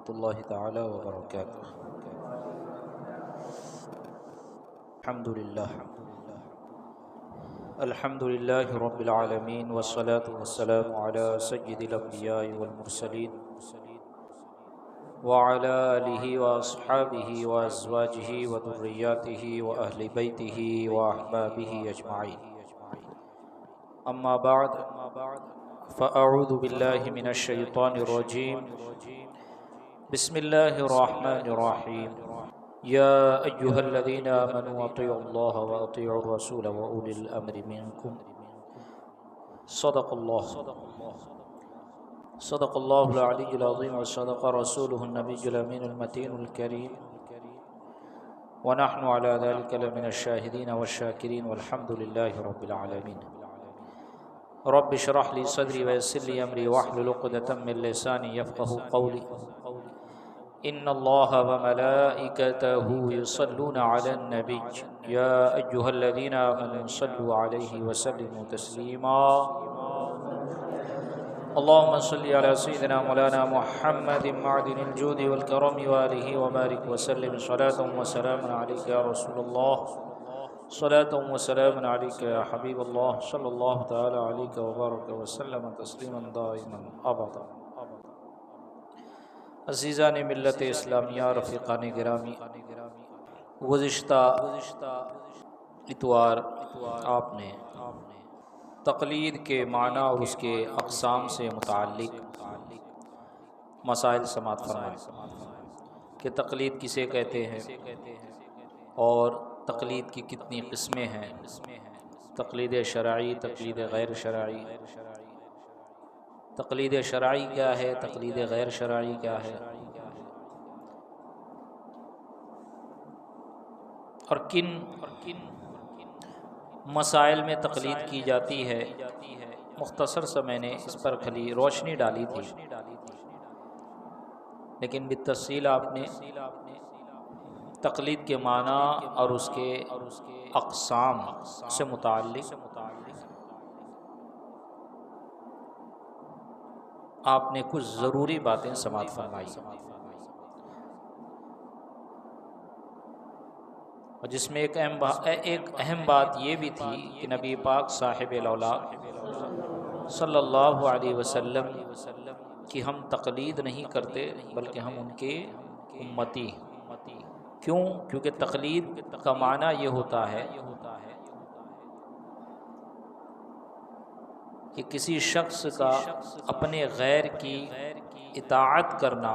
ورحمۃ اللہ تعالی وبرکاتہ۔ الحمد للہ رب العالمین والصلاة والسلام علی سید الانبیاء والمرسلین وعلی آلہ واصحابہ وازواجہ وذریاتہ واہل بیتہ واحبابہ اجمعین، اما بعد فاعوذ باللہ من الشیطان الرجیم، بسم اللہ الرحمن الرحیم، یا ایہا الذین آمنوا اطیعوا اللہ واطیعوا الرسول واولی الامر منکم، صدق اللہ العلی العظیم وصدق رسولہ النبی الامین المتین الکریم، ونحن علی ذلک لمن الشاہدین والشاکرین والحمد للہ رب العالمین۔ رب اشرح لی صدری ویسر لی امری واحلل عقدۃ من لسانی یفقہوا قولی، ان اللہ وملائکتہ یصلون علی النبی یا ایہا الذین آمنوا صلوا علیہ وسلموا تسلیما، اللہم صل علی سیدنا مولانا محمد معدن الجود والکرم وآلہ وبارک وسلم، صلاۃ وسلام علیک یا رسول اللہ، صلاۃ وسلام علیک یا حبیب اللہ، صلی اللہ تعالی علیک وبارک وسلم تسلیما دائما ابدا۔ عزیزان ملت اسلامیہ، رفیقان گرامی، گزشتہ اتوار آپ نے تقلید کے معنی اور اس کے اقسام سے متعلق مسائل سماعت فرمائے کہ تقلید کسے کہتے ہیں اور تقلید کی کتنی قسمیں ہیں، تقلید شرعی، تقلید غیر شرعی، تقلید شرعی کیا ہے، تقلید غیر شرعی کیا ہے، اور کن مسائل میں تقلید کی جاتی ہے۔ مختصر سا میں نے اس پر خلی روشنی ڈالی تھی، لیکن بالتفصیل آپ نے تقلید کے معنی اور اس کے اقسام سے متعلق آپ نے کچھ ضروری باتیں سماعت فرمائی، اور جس میں ایک اہم بات یہ بھی تھی کہ نبی پاک صاحب الاولیاء صلی اللہ علیہ وسلم کی ہم تقلید نہیں کرتے بلکہ ہم ان کے امتی۔ کیوں؟ کیونکہ تقلید کا معنی یہ ہوتا ہے کہ کسی شخص کا اپنے غیر کی اطاعت کرنا،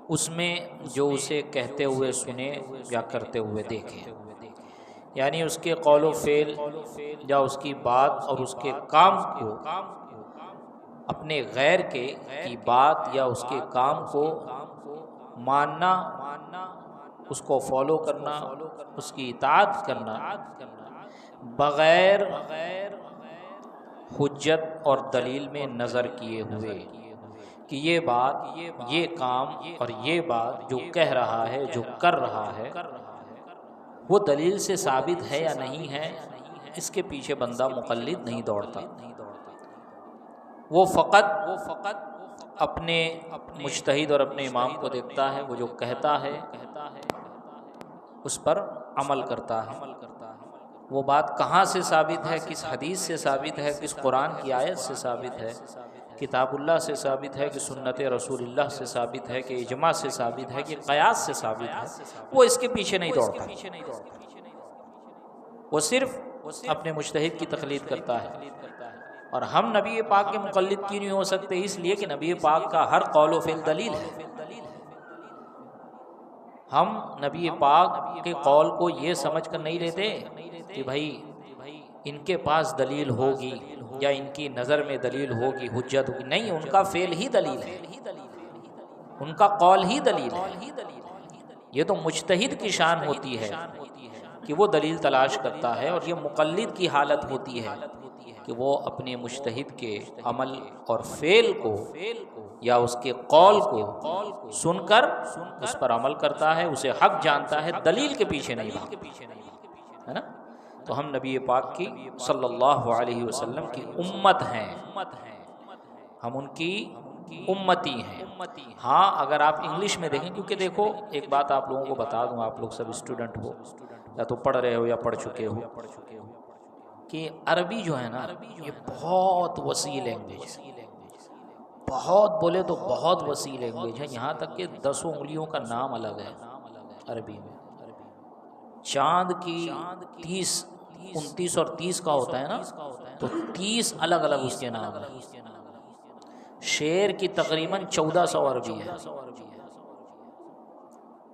اس میں جو اسے کہتے ہوئے سنے یا کرتے ہوئے دیکھے، یعنی اس کے قول و فعل یا اس کی بات اور اس کے کام کو، اپنے غیر کی بات یا اس کے کام کو ماننا، اس کو فالو کرنا، اس کی اطاعت کرنا بغیر حجت اور دلیل میں نظر کیے ہوئے کہ یہ بات، یہ کام اور یہ بات جو کہہ رہا ہے، جو کر رہا ہے، وہ دلیل سے ثابت ہے یا نہیں ہے، اس کے پیچھے بندہ مقلد نہیں دوڑتا۔ وہ فقط اپنے مجتہد اور اپنے امام کو دیکھتا ہے، وہ جو کہتا ہے اس پر عمل کرتا ہے۔ وہ بات کہاں سے ثابت ہے، کس حدیث سے ثابت ہے، کس قرآن کی آیت سے ثابت ہے، کتاب اللہ سے ثابت ہے کہ سنت رسول اللہ سے ثابت ہے کہ اجماع سے ثابت ہے کہ قیاس سے ثابت ہے، وہ اس کے پیچھے نہیں دوڑتا، وہ صرف اپنے مجتہد کی تقلید کرتا ہے۔ اور ہم نبی پاک کے مقلد کیوں نہیں ہو سکتے؟ اس لیے کہ نبی پاک کا ہر قول و فعل دلیل ہے۔ ہم نبی پاک کے قول کو یہ سمجھ کر نہیں لیتے کہ بھائی ان کے پاس دلیل ہوگی یا ان کی نظر میں دلیل ہوگی، حجت ہوگی، نہیں، ان کا فعل ہی دلیل ہے، ان کا قول ہی دلیل ہے۔ یہ تو مجتہد کی شان ہوتی ہے کہ وہ دلیل تلاش کرتا ہے، اور یہ مقلد کی حالت ہوتی ہے کہ وہ اپنے مجتہد کے عمل اور فعل کو یا اس کے قول کو سن کر اس پر عمل کرتا ہے، اسے حق جانتا ہے، دلیل کے پیچھے نہیں بھاگتا ہے نا۔ تو ہم نبی پاک کی صلی اللہ علیہ وسلم کی امت ہیں، ہم ان کی امتی ہیں۔ ہاں اگر آپ انگلش میں دیکھیں، کیونکہ دیکھو ایک بات آپ لوگوں کو بتا دوں، آپ لوگ سب اسٹوڈنٹ ہو یا تو پڑھ رہے ہو یا پڑھ چکے ہو، کہ عربی جو ہے نا یہ بہت وسیع لینگویج ہے، بہت بولے تو بہت وسیع لینگویج ہے، یہاں تک کہ 10 انگلیوں کا نام الگ ہے عربی میں۔ چاند کی 30 29 اور 30 کا ہوتا ہے نا، تو 30 الگ الگ اس کے نام ہیں۔ شیر کی تقریباً 1400 عربی ہے۔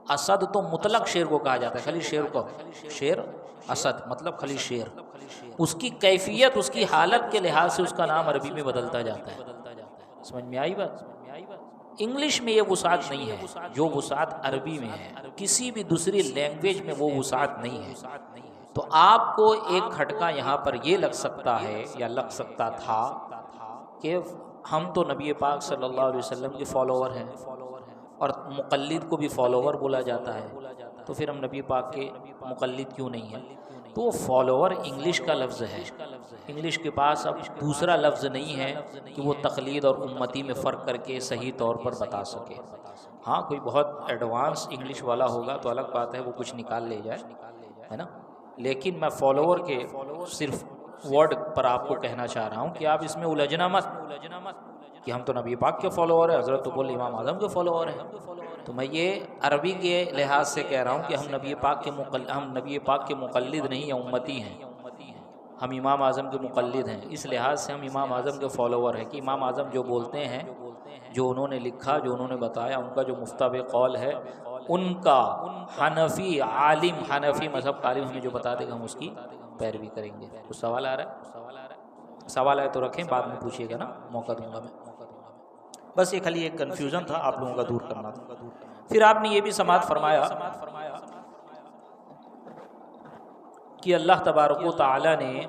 اسد تو مطلق شیر کو کہا جاتا ہے، خلی شیر کو، شیر اسد مطلب خلی شیر، اس کی کیفیت اس کی حالت کے لحاظ سے اس کا نام عربی میں بدلتا جاتا ہے۔ سمجھ میں آئی بات؟ انگلش میں یہ وسعت نہیں ہے جو وسعت عربی میں ہے، کسی بھی دوسری لینگویج میں وہ وسعت نہیں ہے۔ تو آپ کو ایک کھٹکا یہاں پر یہ لگ سکتا ہے یا لگ سکتا تھا کہ ہم تو نبی پاک صلی اللہ علیہ وسلم کے فالوور ہیں، اور مقلد کو بھی فالوور بولا جاتا ہے، تو پھر ہم نبی پاک کے مقلد کیوں نہیں ہیں؟ تو فالوور انگلش کا لفظ ہے، انگلش کے پاس اب دوسرا لفظ نہیں ہے کہ وہ تقلید اور امتی میں فرق کر کے صحیح طور پر بتا سکے۔ ہاں کوئی بہت ایڈوانس انگلش والا ہوگا تو الگ بات ہے، وہ کچھ نکال لے جائے، ہے نا، لیکن میں فالوور کے صرف ورڈ پر آپ کو کہنا چاہ رہا ہوں کہ آپ اس میں الجھنا مت کہ ہم تو نبی پاک کے فالوور ہیں، حضرت بول امام اعظم کے فالوور ہیں۔ تو میں یہ عربی کے لحاظ سے کہہ رہا ہوں کہ ہم نبی پاک کے مقلد نہیں ہیں، امتی ہیں، ہم امام اعظم کے مقلد ہیں، اس لحاظ سے ہم امام اعظم کے فالوور ہیں کہ امام اعظم جو بولتے ہیں، جو انہوں نے لکھا، جو انہوں نے بتایا، ان کا جو مفتاب قول ہے، ان کا حنفی عالم، حنفی مذہب کا عالم ہمیں جو بتا دے گا ہم اس کی پیروی کریں گے۔ کچھ سوال آ رہا ہے؟ سوال آئے تو رکھیں، بعد میں پوچھیے گا نا، موقع دوں گا میں۔ بس یہ خالی ایک کنفیوژن تھا آپ لوگوں کا دور کرنا تھا۔ پھر آپ نے یہ بھی سماعت فرمایا کہ اللہ تبارک و تعالی نے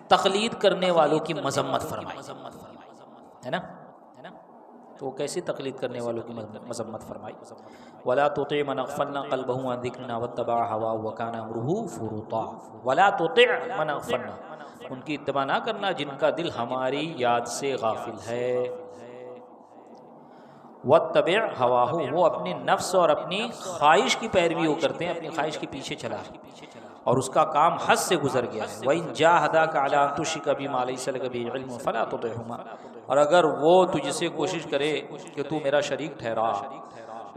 تقلید کرنے والوں کی مذمت فرمائی ہے نا، تو کیسی تقلید کرنے والوں کی مذمت فرمائی؟ وَلَا تُطِعْ مَنْ أَغْفَلْنَا قَلْبَهُ عَنْ ذِكْرِنَا وَاتَّبَعَ هَوَاهُ وَكَانَ أَمْرُهُ فُرُطًا۔ وَلَا تُطِعْ مَنْ أَغْفَلْنَا، ان کی اتباع نہ کرنا جن کا دل ہماری یاد سے غافل ہے۔ وَاتَّبِعْ هَوَاهُ، وہ اپنے نفس اور اپنی خواہش کی پیروی وہ کرتے ہیں، اپنی خواہش کے پیچھے چلا اور اس کا کام حد سے گزر گیا ہے۔ وَإِنْ جَاهَدَاكَ عَلَىٰ أَن تُشْرِكَ بِي مَا لَيْسَ لَكَ بِهِ عِلْمٌ فَلَا تُطِعْهُمَا، اور اگر وہ تجھ سے کوشش کرے کہ تو میرا شریک ٹھہرا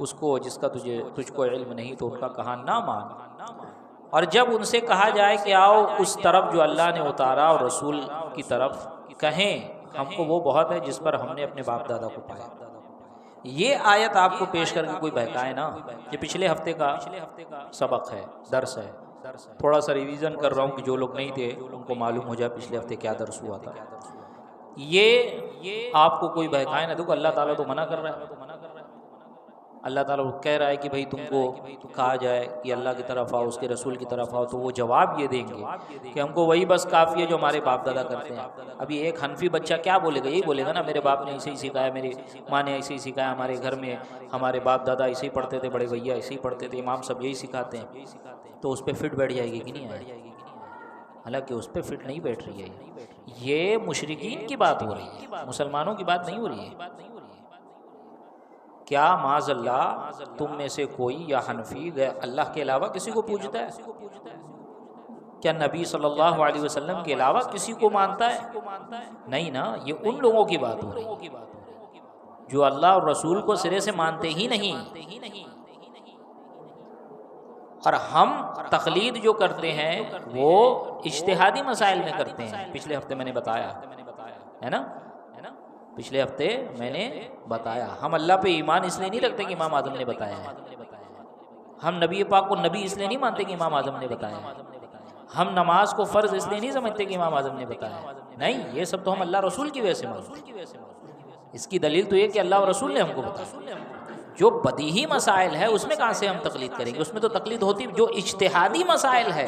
اس کو جس کا تجھ کو علم نہیں، تو ان کا کہا نہ مان۔ اور جب ان سے کہا جائے کہ آؤ اس طرف جو اللہ نے اتارا اور رسول کی طرف، کہیں ہم کو وہ بہت ہے جس پر ہم نے اپنے باپ دادا کو پایا۔ یہ آیت آپ کو پیش کر کے کوئی بہکائے نا، یہ پچھلے ہفتے کا سبق ہے، درس ہے، تھوڑا سا ریویژن کر رہا ہوں کہ جو لوگ نہیں تھے ان کو معلوم ہو جائے پچھلے ہفتے کیا درس ہوا تھا۔ یہ آپ کو کوئی بہکائے نہ، دیکھو اللہ تعالیٰ تو منع کر رہا ہے، اللہ تعالیٰ کہہ رہا ہے کہ بھئی تم کو کہا جائے کہ اللہ کی طرف آؤ، اس کے رسول کی طرف آؤ، تو وہ جواب یہ دیں گے کہ ہم کو وہی بس کافی ہے جو ہمارے باپ دادا کرتے ہیں۔ ابھی ایک حنفی بچہ کیا بولے گا؟ یہی بولے گا نا میرے باپ نے ایسے ہی سکھایا، میری ماں نے ایسے ہی سکھایا، ہمارے گھر میں ہمارے باپ دادا ایسے ہی پڑھتے تھے، بڑے بھیا ایسے ہی پڑھتے تھے، امام سب یہی سکھاتے ہیں، تو اس پہ فٹ بیٹھ جائے گی کہ نہیں آئے؟ حالانکہ اس پہ فٹ نہیں بیٹھ رہی ہے، یہ مشرکین کی بات ہو رہی ہے، مسلمانوں کی بات نہیں ہو رہی ہے۔ کیا معاذ اللہ تم میں سے کوئی یا حنفی اللہ کے علاوہ کسی کو پوجتا ہے؟ کیا نبی صلی اللہ علیہ وسلم کے علاوہ کسی کو مانتا ہے؟ نہیں نا، یہ ان لوگوں کی بات ہو رہی ہے جو اللہ اور رسول کو سرے سے مانتے ہی نہیں، اور ہم تقلید جو کرتے ہیں وہ اجتہادی مسائل میں کرتے ہیں۔ پچھلے ہفتے میں نے بتایا ہے نا، پچھلے ہفتے میں نے بتایا ہم اللہ پہ ایمان اس لیے نہیں رکھتے کہ امام اعظم نے بتایا ہے، ہم نبی پاک کو نبی اس لیے نہیں مانتے کہ امام اعظم نے بتایا ہے، ہم نماز کو فرض اس لیے نہیں سمجھتے کہ امام اعظم نے بتایا ہے، نہیں، یہ سب تو ہم اللہ رسول کی وجہ سے مانتے ہیں۔ اس کی دلیل تو یہ کہ اللہ اور رسول نے ہم کو بتایا۔ جو بدیہی مسائل ہے اس میں کہاں سے ہم تقلید کریں گے؟ اس میں تو تقلید ہوتی، جو اجتہادی مسائل ہے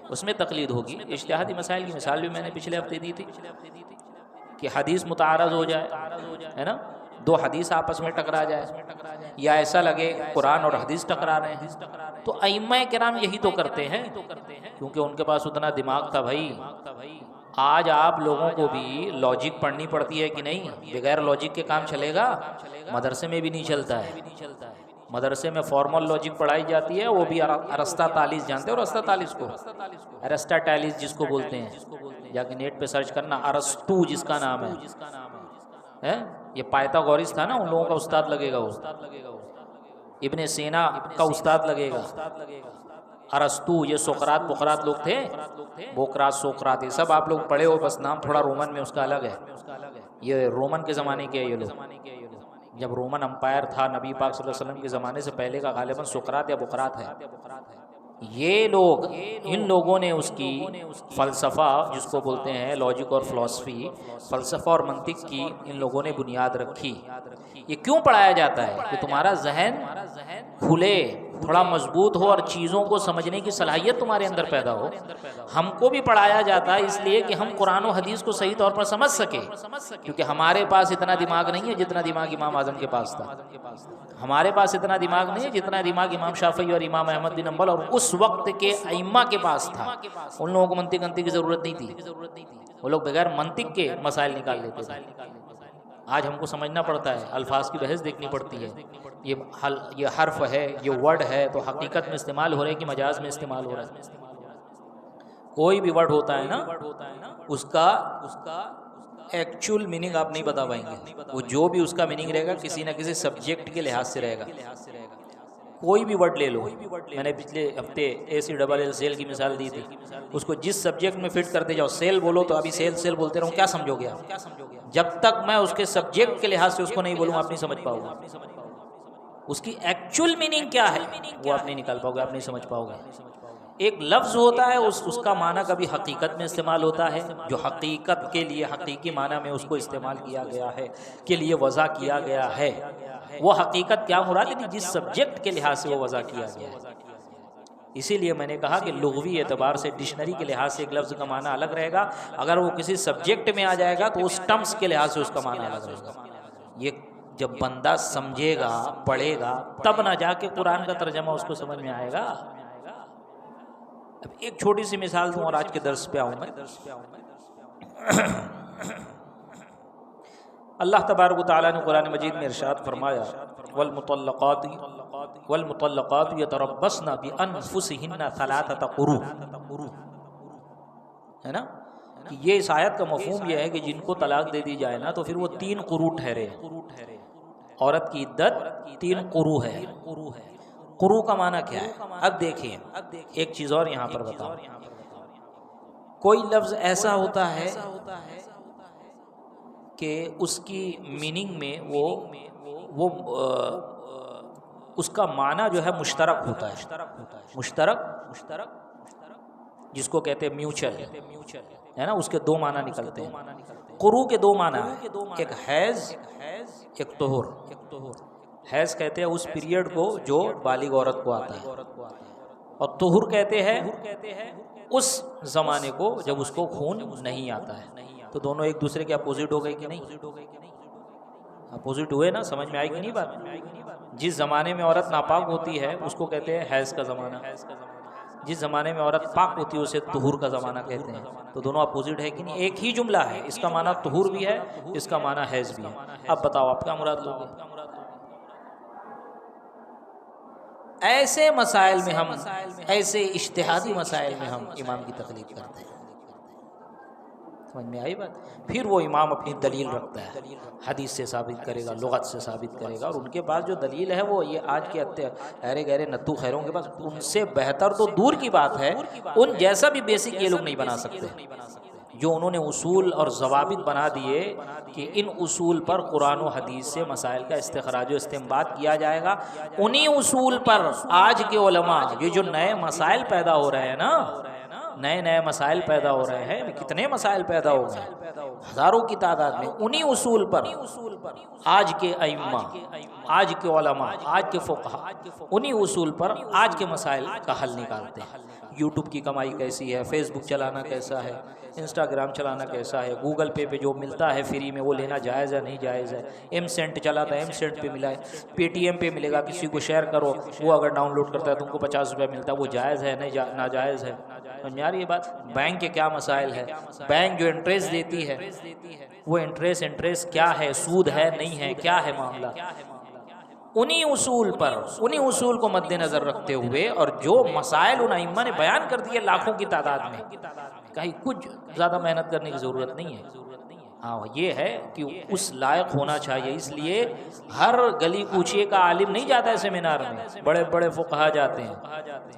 اس میں تقلید ہوگی۔ اجتہادی مسائل کی مثال بھی میں نے پچھلے ہفتے دی تھی کہ حدیث متعارض ہو جائے، ہے نا، دو حدیث آپس میں ٹکرا جائے، یا ایسا لگے قرآن اور حدیث ٹکرا رہے ہیں، تو ائمہ کرام یہی تو کرتے ہیں، کیونکہ ان کے پاس اتنا دماغ تھا بھائی، آج آپ لوگوں کو بھی لاجک پڑھنی پڑتی ہے کہ نہیں؟ بغیر لاجک کے کام چلے گا؟ مدرسے میں بھی نہیں چلتا ہے۔ مدرسے میں فارمل لاجک پڑھائی جاتی ہے، وہ بھی ارسطاطالیس جانتے ہو؟ ارسطاطالیس کو، ارسطاطالیس جس کو بولتے ہیں، جا کے نیٹ پہ سرچ کرنا، ارسطو جس کا نام ہے، یہ پائتھاگورس تھا نا، ان لوگوں کا استاد لگے گا وہ، ابن سینا کا استاد لگے گا۔ ارسطو، یہ سقراط بقراط لوگ تھے، بوکراط سوکرات، یہ سب آپ لوگ پڑھے ہو، بس نام تھوڑا رومن میں اس کا الگ ہے۔ یہ رومن کے زمانے کے یہ لوگ، جب رومن امپائر تھا نبی پاک صلی اللہ علیہ وسلم کے زمانے سے پہلے کا، غالباً سقراط یا بقراط ہے۔ یہ لوگ، ان لوگوں نے اس کی فلسفہ جس کو بولتے ہیں لاجک اور فلسفی، فلسفہ اور منطق کی ان لوگوں نے بنیاد رکھی۔ یہ کیوں پڑھایا جاتا ہے؟ کہ تمہارا ذہن کھلے، تھوڑا مضبوط ہو، اور چیزوں کو سمجھنے کی صلاحیت تمہارے اندر پیدا ہو۔ ہم کو بھی پڑھایا جاتا ہے اس لیے کہ ہم قرآن و حدیث کو صحیح طور پر سمجھ سکیں، کیونکہ ہمارے پاس اتنا دماغ نہیں ہے جتنا دماغ امام اعظم کے پاس تھا۔ ہمارے پاس اتنا دماغ نہیں ہے جتنا دماغ امام شافعی اور امام احمد بن حنبل اور اس وقت کے ائمہ کے پاس تھا۔ ان لوگوں کو منطق انطق کی ضرورت نہیں تھی، وہ لوگ بغیر منطق کے مسائل نکال لیتے تھے۔ آج ہم کو سمجھنا پڑتا ہے، الفاظ کی بحث دیکھنی پڑتی ہے، یہ حرف ہے، یہ ورڈ ہے، تو حقیقت میں استعمال ہو رہا ہے کہ مجاز میں استعمال ہو رہا ہے؟ کوئی بھی ورڈ ہوتا ہے نا، اس کا ایکچول میننگ آپ نہیں بتا پائیں گے، وہ جو بھی اس کا میننگ رہے گا کسی نہ کسی سبجیکٹ کے لحاظ سے رہے گا۔ کوئی بھی ورڈ لے لو، میں نے پچھلے ہفتے ACLL سیل کی مثال دی تھی، اس کو جس سبجیکٹ میں فٹ کرتے جاؤ، سیل بولو تو ابھی سیل بولتے رہوں، کیا سمجھو گے آپ؟ جب تک میں اس کے سبجیکٹ کے لحاظ سے اس کو نہیں بولوں آپ نہیں سمجھ پاؤ گے۔ اس کی ایکچول میننگ کیا ہے وہ آپ نہیں نکال پاؤ گے، آپ نہیں سمجھ پاؤ گے۔ ایک لفظ ہوتا ہے، اس کا معنی کبھی حقیقت میں استعمال ہوتا ہے، جو حقیقت کے لیے حقیقی معنی میں اس کو استعمال کیا گیا ہے، کے لیے وضع کیا گیا ہے۔ وہ حقیقت کیا مراد ہے؟ جس سبجیکٹ کے لحاظ سے وہ وضع کیا گیا ہے۔ اسی لیے میں نے کہا کہ لغوی اعتبار سے، ڈکشنری کے لحاظ سے ایک لفظ کا معنی الگ رہے گا، اگر وہ کسی سبجیکٹ میں آ جائے گا تو اس ٹرمز کے لحاظ سے اس کا معنی الگ رہے گا۔ یہ جب بندہ سمجھے گا، پڑھے گا، تب نہ جا کے قرآن کا ترجمہ اس کو سمجھ میں آئے گا۔ اب ایک چھوٹی سی مثال دوں اور آج کے درس پہ آؤں میں۔ اللہ تبارک و تعالیٰ نے قرآن مجید میں ارشاد فرمایا، والمطلقات یتربصن بانفسہن ثلاثۃ قروء، ہے نا؟ کہ یہ اس آیت کا مفہوم یہ ہے کہ جن کو طلاق دے دی جائے نا تو پھر وہ 3 قروء ٹھہرے۔ عورت کی عدت 3 قروء ہے۔ قروء کا معنی کیا ہے؟ اب دیکھیں ایک چیز اور یہاں پر بتاؤں، کوئی لفظ ایسا ہوتا ہے کہ اس کی میننگ میں وہ اس کا معنی جو ہے مشترک ہوتا ہے، مشترک جس کو کہتے ہیں میوچل، ہے نا؟ اس کے 2 معنی نکلتے ہیں۔ قروء کے 2 معنی ہیں، ایک حیض، ایک طہور۔ حیض کہتے ہیں اس پیریڈ کو جو بالغ عورت کو آتا ہے، اور طہور کہتے ہیں اس زمانے کو جب اس کو خون نہیں آتا ہے۔ تو دونوں ایک دوسرے کے اپوزٹ ہو گئے کہ نہیں؟ اپوزٹ ہوئے نا؟ سمجھ میں آئی کہ نہیں بات؟ جس زمانے میں عورت ناپاک ہوتی ہے اس کو کہتے ہیں حیض کا زمانہ، جس زمانے میں عورت پاک ہوتی ہے اسے طہور کا زمانہ کہتے ہیں۔ تو دونوں اپوزٹ ہے کہ نہیں؟ ایک ہی جملہ ہے، اس کا معنی طہور بھی ہے، اس کا معنی حیض بھی ہے۔ اب بتاؤ آپ کیا مراد لوگے؟ ایسے مسائل میں ہم، ایسے اجتہادی مسائل میں ہم امام کی تقلید کرتے ہیں۔ سمجھ میں آئی بات؟ پھر وہ امام اپنی دلیل رکھتا ہے، حدیث سے ثابت کرے گا، لغت سے ثابت کرے گا، اور ان کے پاس جو دلیل ہے وہ یہ آج کے ارے گہرے نتو خیروں کے پاس ان سے بہتر تو دور کی بات ہے، ان جیسا بھی بیسک یہ لوگ نہیں بنا سکتے۔ جو انہوں نے اصول اور ضوابط بنا دیے کہ ان اصول پر قرآن و حدیث سے مسائل کا استخراج و استنباط کیا جائے گا، انہی اصول پر آج کے علماء یہ جو نئے مسائل پیدا ہو رہے ہیں نا، نئے مسائل پیدا ہو رہے ہیں، کتنے مسائل پیدا ہو گئے ہزاروں کی تعداد میں، انہی اصول پر آج کے ائمہ، آج کے علماء، آج کے فقہا انہی اصول پر آج کے مسائل کا حل نکالتے ہیں۔ یوٹیوب کی کمائی کیسی ہے، فیس بک چلانا کیسا ہے، انسٹاگرام چلانا کیسا ہے، گوگل پے جو ملتا ہے فری میں وہ لینا جائز ہے نہیں جائز ہے، ایم سینٹ چلا تھا ایم سینٹ پہ ملا ہے، پے ٹی ایم پہ ملے گا، کسی کو شیئر کرو وہ اگر ڈاؤن لوڈ کرتا ہے تم کو 50 روپے ملتا ہے، وہ جائز ہے نہیں ناجائز ہے؟ یار یہ بات بینک کے کیا مسائل ہے، بینک جو انٹریسٹ دیتی ہے وہ انٹریسٹ کیا ہے، سود ہے نہیں ہے، کیا ہے معاملہ؟ انہی اصول کو مد نظر رکھتے ہوئے اور جو مسائل ان ائمہ نے بیان کر دیے لاکھوں کی تعداد میں، کہیں کچھ زیادہ محنت کرنے کی ضرورت نہیں ہے۔ ہاں یہ ہے کہ اس لائق ہونا چاہیے، اس لیے ہر گلی کوچے کا عالم نہیں جاتا ہے سیمینار میں، بڑے بڑے فقہا جاتے ہیں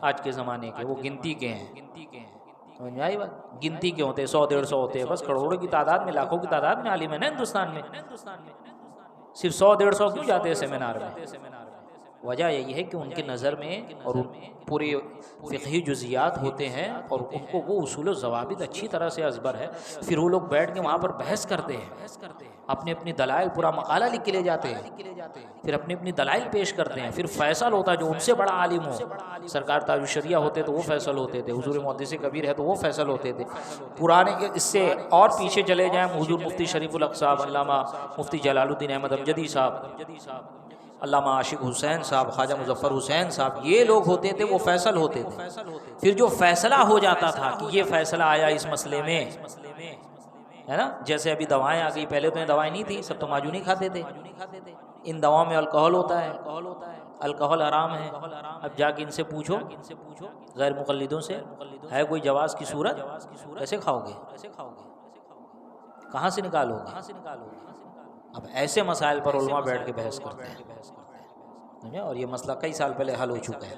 آج کے زمانے کے، وہ گنتی کے ہیں، گنتی کے ہوتے ہیں، 100 150 ہوتے ہیں، بس کروڑوں کی تعداد میں لاکھوں کی تعداد میں عالم ہے نا ہندوستان میں، صرف 100 150 کیوں جاتے ہیں سیمینار میں؟ وجہ یہی ہے کہ ان کی نظر میں اور پورے فقہی جزیات ہوتے ہیں اور ان کو وہ اصول و ضوابط اچھی طرح سے ازبر ہے، پھر وہ لوگ بیٹھ کے وہاں پر بحث کرتے ہیں، اپنے دلائل، پورا مقالہ لکھ کے لے جاتے ہیں، پھر اپنی دلائل پیش کرتے ہیں، پھر فیصل ہوتا ہے جو ان سے بڑا عالم ہو، سرکار تاج الشریعہ ہوتے تو وہ فیصل ہوتے تھے، حضور محدث کبیر ہے تو وہ فیصل ہوتے تھے، پرانے اس سے اور پیچھے چلے جائیں حضور مفتی شریف الحق صاحب، علامہ مفتی جلال الدین احمد امجدی صاحب، علامہ عاشق حسین صاحب، خواجہ مظفر حسین صاحب، یہ لوگ ہوتے تھے وہ فیصل ہوتے تھے، پھر جو فیصلہ ہو جاتا تھا کہ یہ فیصلہ آیا اس مسئلے میں، ہے نا، جیسے ابھی دوائیں آ گئی، پہلے تو یہ دوائیں نہیں تھی، سب تو معجونی کھاتے تھے، ان دواؤں میں الکحل ہوتا ہے، الکحل حرام ہے، اب جا کے ان سے پوچھو غیر مقلدوں سے، ہے کوئی جواز کی صورت؟ کیسے کھاؤ گے؟ کہاں سے نکالو گے؟ اب ایسے مسائل پر علماء بیٹھ کے بحث کرتے ہیں، اور یہ مسئلہ کئی سال پہلے حل ہو چکا ہے۔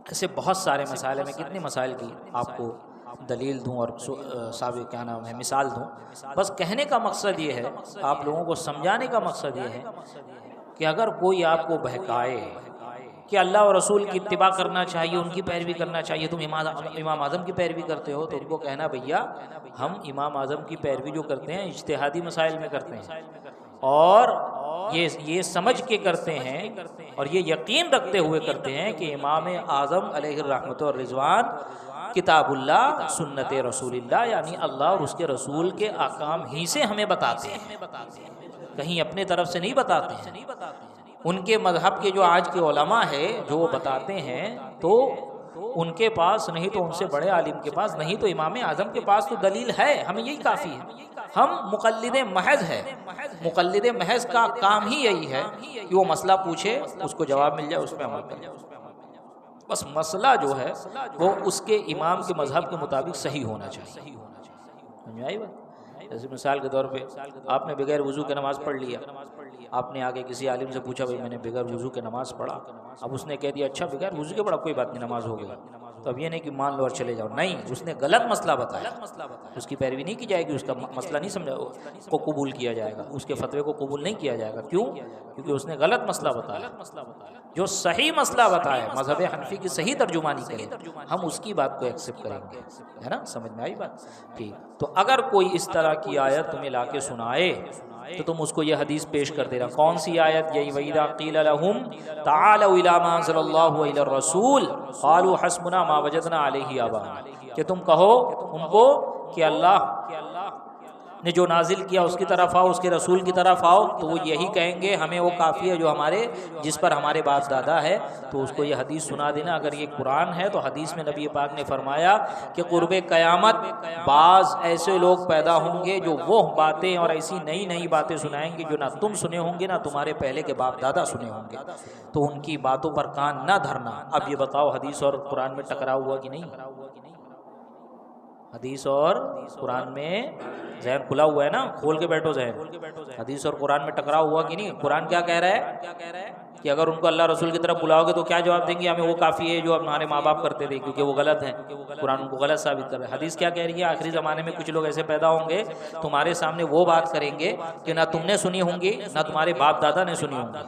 ایسے بہت سارے مسائل ہیں، میں کتنے مسائل کی آپ کو دلیل دوں اور ثابت کیا نام ہے مثال دوں، بس کہنے کا مقصد یہ ہے، آپ لوگوں کو سمجھانے کا مقصد یہ ہے کہ اگر کوئی آپ کو بہکائے کہ اللہ اور رسول کی اتباع کرنا چاہیے، ان کی پیروی کرنا چاہیے، تم امام اعظم کی پیروی کرتے ہو، تو ان کو کہنا بھیا ہم امام اعظم کی پیروی جو کرتے ہیں اجتہادی مسائل میں کرتے ہیں، اور یہ سمجھ کے کرتے ہیں اور یہ یقین رکھتے ہوئے کرتے ہیں کہ امام اعظم علیہ الرحمۃ والرضوان کتاب اللہ سنت رسول اللہ، یعنی اللہ اور اس کے رسول کے احکام ہی سے ہمیں بتاتے ہیں، کہیں اپنے طرف سے نہیں بتاتے ہیں۔ ان کے مذہب کے جو آج کے علماء ہیں جو وہ بتاتے ہیں، تو ان کے پاس نہیں تو ان سے بڑے عالم کے پاس نہیں تو امام اعظم کے پاس تو دلیل ہے، ہمیں یہی کافی ہے، ہم مقلد محض ہے، مقلد محض کا کام ہی یہی ہے کہ وہ مسئلہ پوچھے، اس کو جواب مل جائے، اس پہ عمل کرے، بس مسئلہ جو ہے وہ اس کے امام کے مذہب کے مطابق صحیح ہونا چاہیے۔ سمجھ آئی بات؟ جیسے مثال کے طور پہ آپ نے بغیر وضو کے نماز پڑھ لیا، آپ نے آگے کسی عالم سے پوچھا بھائی میں نے بغیر وضو کے نماز پڑھا، اب اس نے کہہ دیا اچھا بغیر وضو کے پڑھا کوئی بات نہیں نماز ہو گئی، تو اب یہ نہیں کہ مان لو اور چلے جاؤ، نہیں، اس نے غلط مسئلہ بتایا، اس کی پیروی نہیں کی جائے گی، اس کا مسئلہ نہیں سمجھا کو قبول کیا جائے گا، اس کے فتوے کو قبول نہیں کیا جائے گا، کیوں؟ کیونکہ اس نے غلط مسئلہ بتایا، جو صحیح مسئلہ بتایا مذہب حنفی کی صحیح ترجمانی کرے ہم اس کی بات کو ایکسپٹ کریں گے، ہے نا، سمجھ میں آئی بات؟ ٹھیک، تو اگر کوئی اس طرح کی آیت تمہیں لا کے سنائے تو تم اس کو یہ حدیث پیش کر دینا، کون سی آیت؟ یہی وَإِذَا قِيلَ لَهُمْ تَعَالَوْا إِلَىٰ مَا أَنزَلَ اللَّهُ وَإِلَى الرَّسُولِ قَالُوا حَسْبُنَا مَا وَجَدْنَا عَلَيْهِ آبَاءَنَا، کہ تم کہو ان کو کہ اللہ نے جو نازل کیا اس کی طرف آؤ، اس کے رسول کی طرف آؤ، تو وہ یہی کہیں گے ہمیں وہ کافی ہے جو جس پر ہمارے باپ دادا ہے، تو اس کو یہ حدیث سنا دینا۔ اگر یہ قرآن ہے تو حدیث میں نبی پاک نے فرمایا کہ قرب قیامت بعض ایسے لوگ پیدا ہوں گے جو وہ باتیں اور ایسی نئی نئی باتیں سنائیں گے جو نہ تم سنے ہوں گے نہ تمہارے پہلے کے باپ دادا سنے ہوں گے، تو ان کی باتوں پر کان نہ دھرنا۔ اب یہ بتاؤ حدیث اور قرآن میں ٹکراؤ ہوا کہ نہیں؟ حدیث اور قرآن میں ذہن کھلا ہوا ہے نا، کھول کے بیٹھو ذہن، حدیث اور قرآن میں ٹکراؤ ہوا کہ نہیں؟ قرآن کیا کہہ رہا ہے کہ اگر ان کو اللہ رسول کی طرف بلاؤ گے تو کیا جواب دیں گے؟ ہمیں وہ کافی ہے جو ہمارے ماں باپ کرتے تھے کیونکہ وہ غلط ہیں، قرآن ان کو غلط ثابت کر رہا ہے۔ حدیث کیا کہہ رہی ہے؟ آخری زمانے میں کچھ لوگ ایسے پیدا ہوں گے تمہارے سامنے وہ بات کریں گے کہ نہ تم نے سنی ہوں گی نہ تمہارے باپ دادا نے سنی ہوں گی۔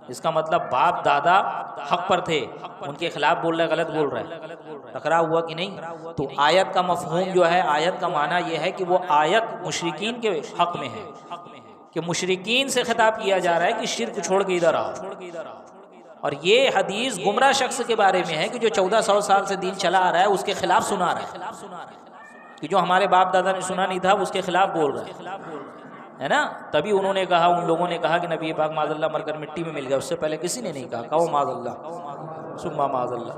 اس کا مطلب باپ دادا حق پر تھے، ان کے خلاف بول رہا ہے، غلط بول رہا ہے، ٹکرا ہوا کہ نہیں؟ تو آیت کا مفہوم جو ہے، آیت کا معنی یہ ہے کہ وہ آیت مشرکین کے حق میں ہے، کہ مشرکین سے خطاب کیا جا رہا ہے کہ شرک چھوڑ کے ادھر آؤ، اور یہ حدیث گمراہ شخص کے بارے میں ہے کہ جو 1400 سال سے دین چلا آ رہا ہے اس کے خلاف سنا رہا ہے، کہ جو ہمارے باپ دادا نے سنا نہیں تھا اس کے خلاف بول رہا ہے نا. تبھی انہوں نے کہا، ان لوگوں نے کہا کہ نبی پاک معاذ اللہ مر کر مٹی میں مل گیا. اس سے پہلے کسی نے نہیں کہا، کہو معاذ اللہ ثم معاذ اللہ.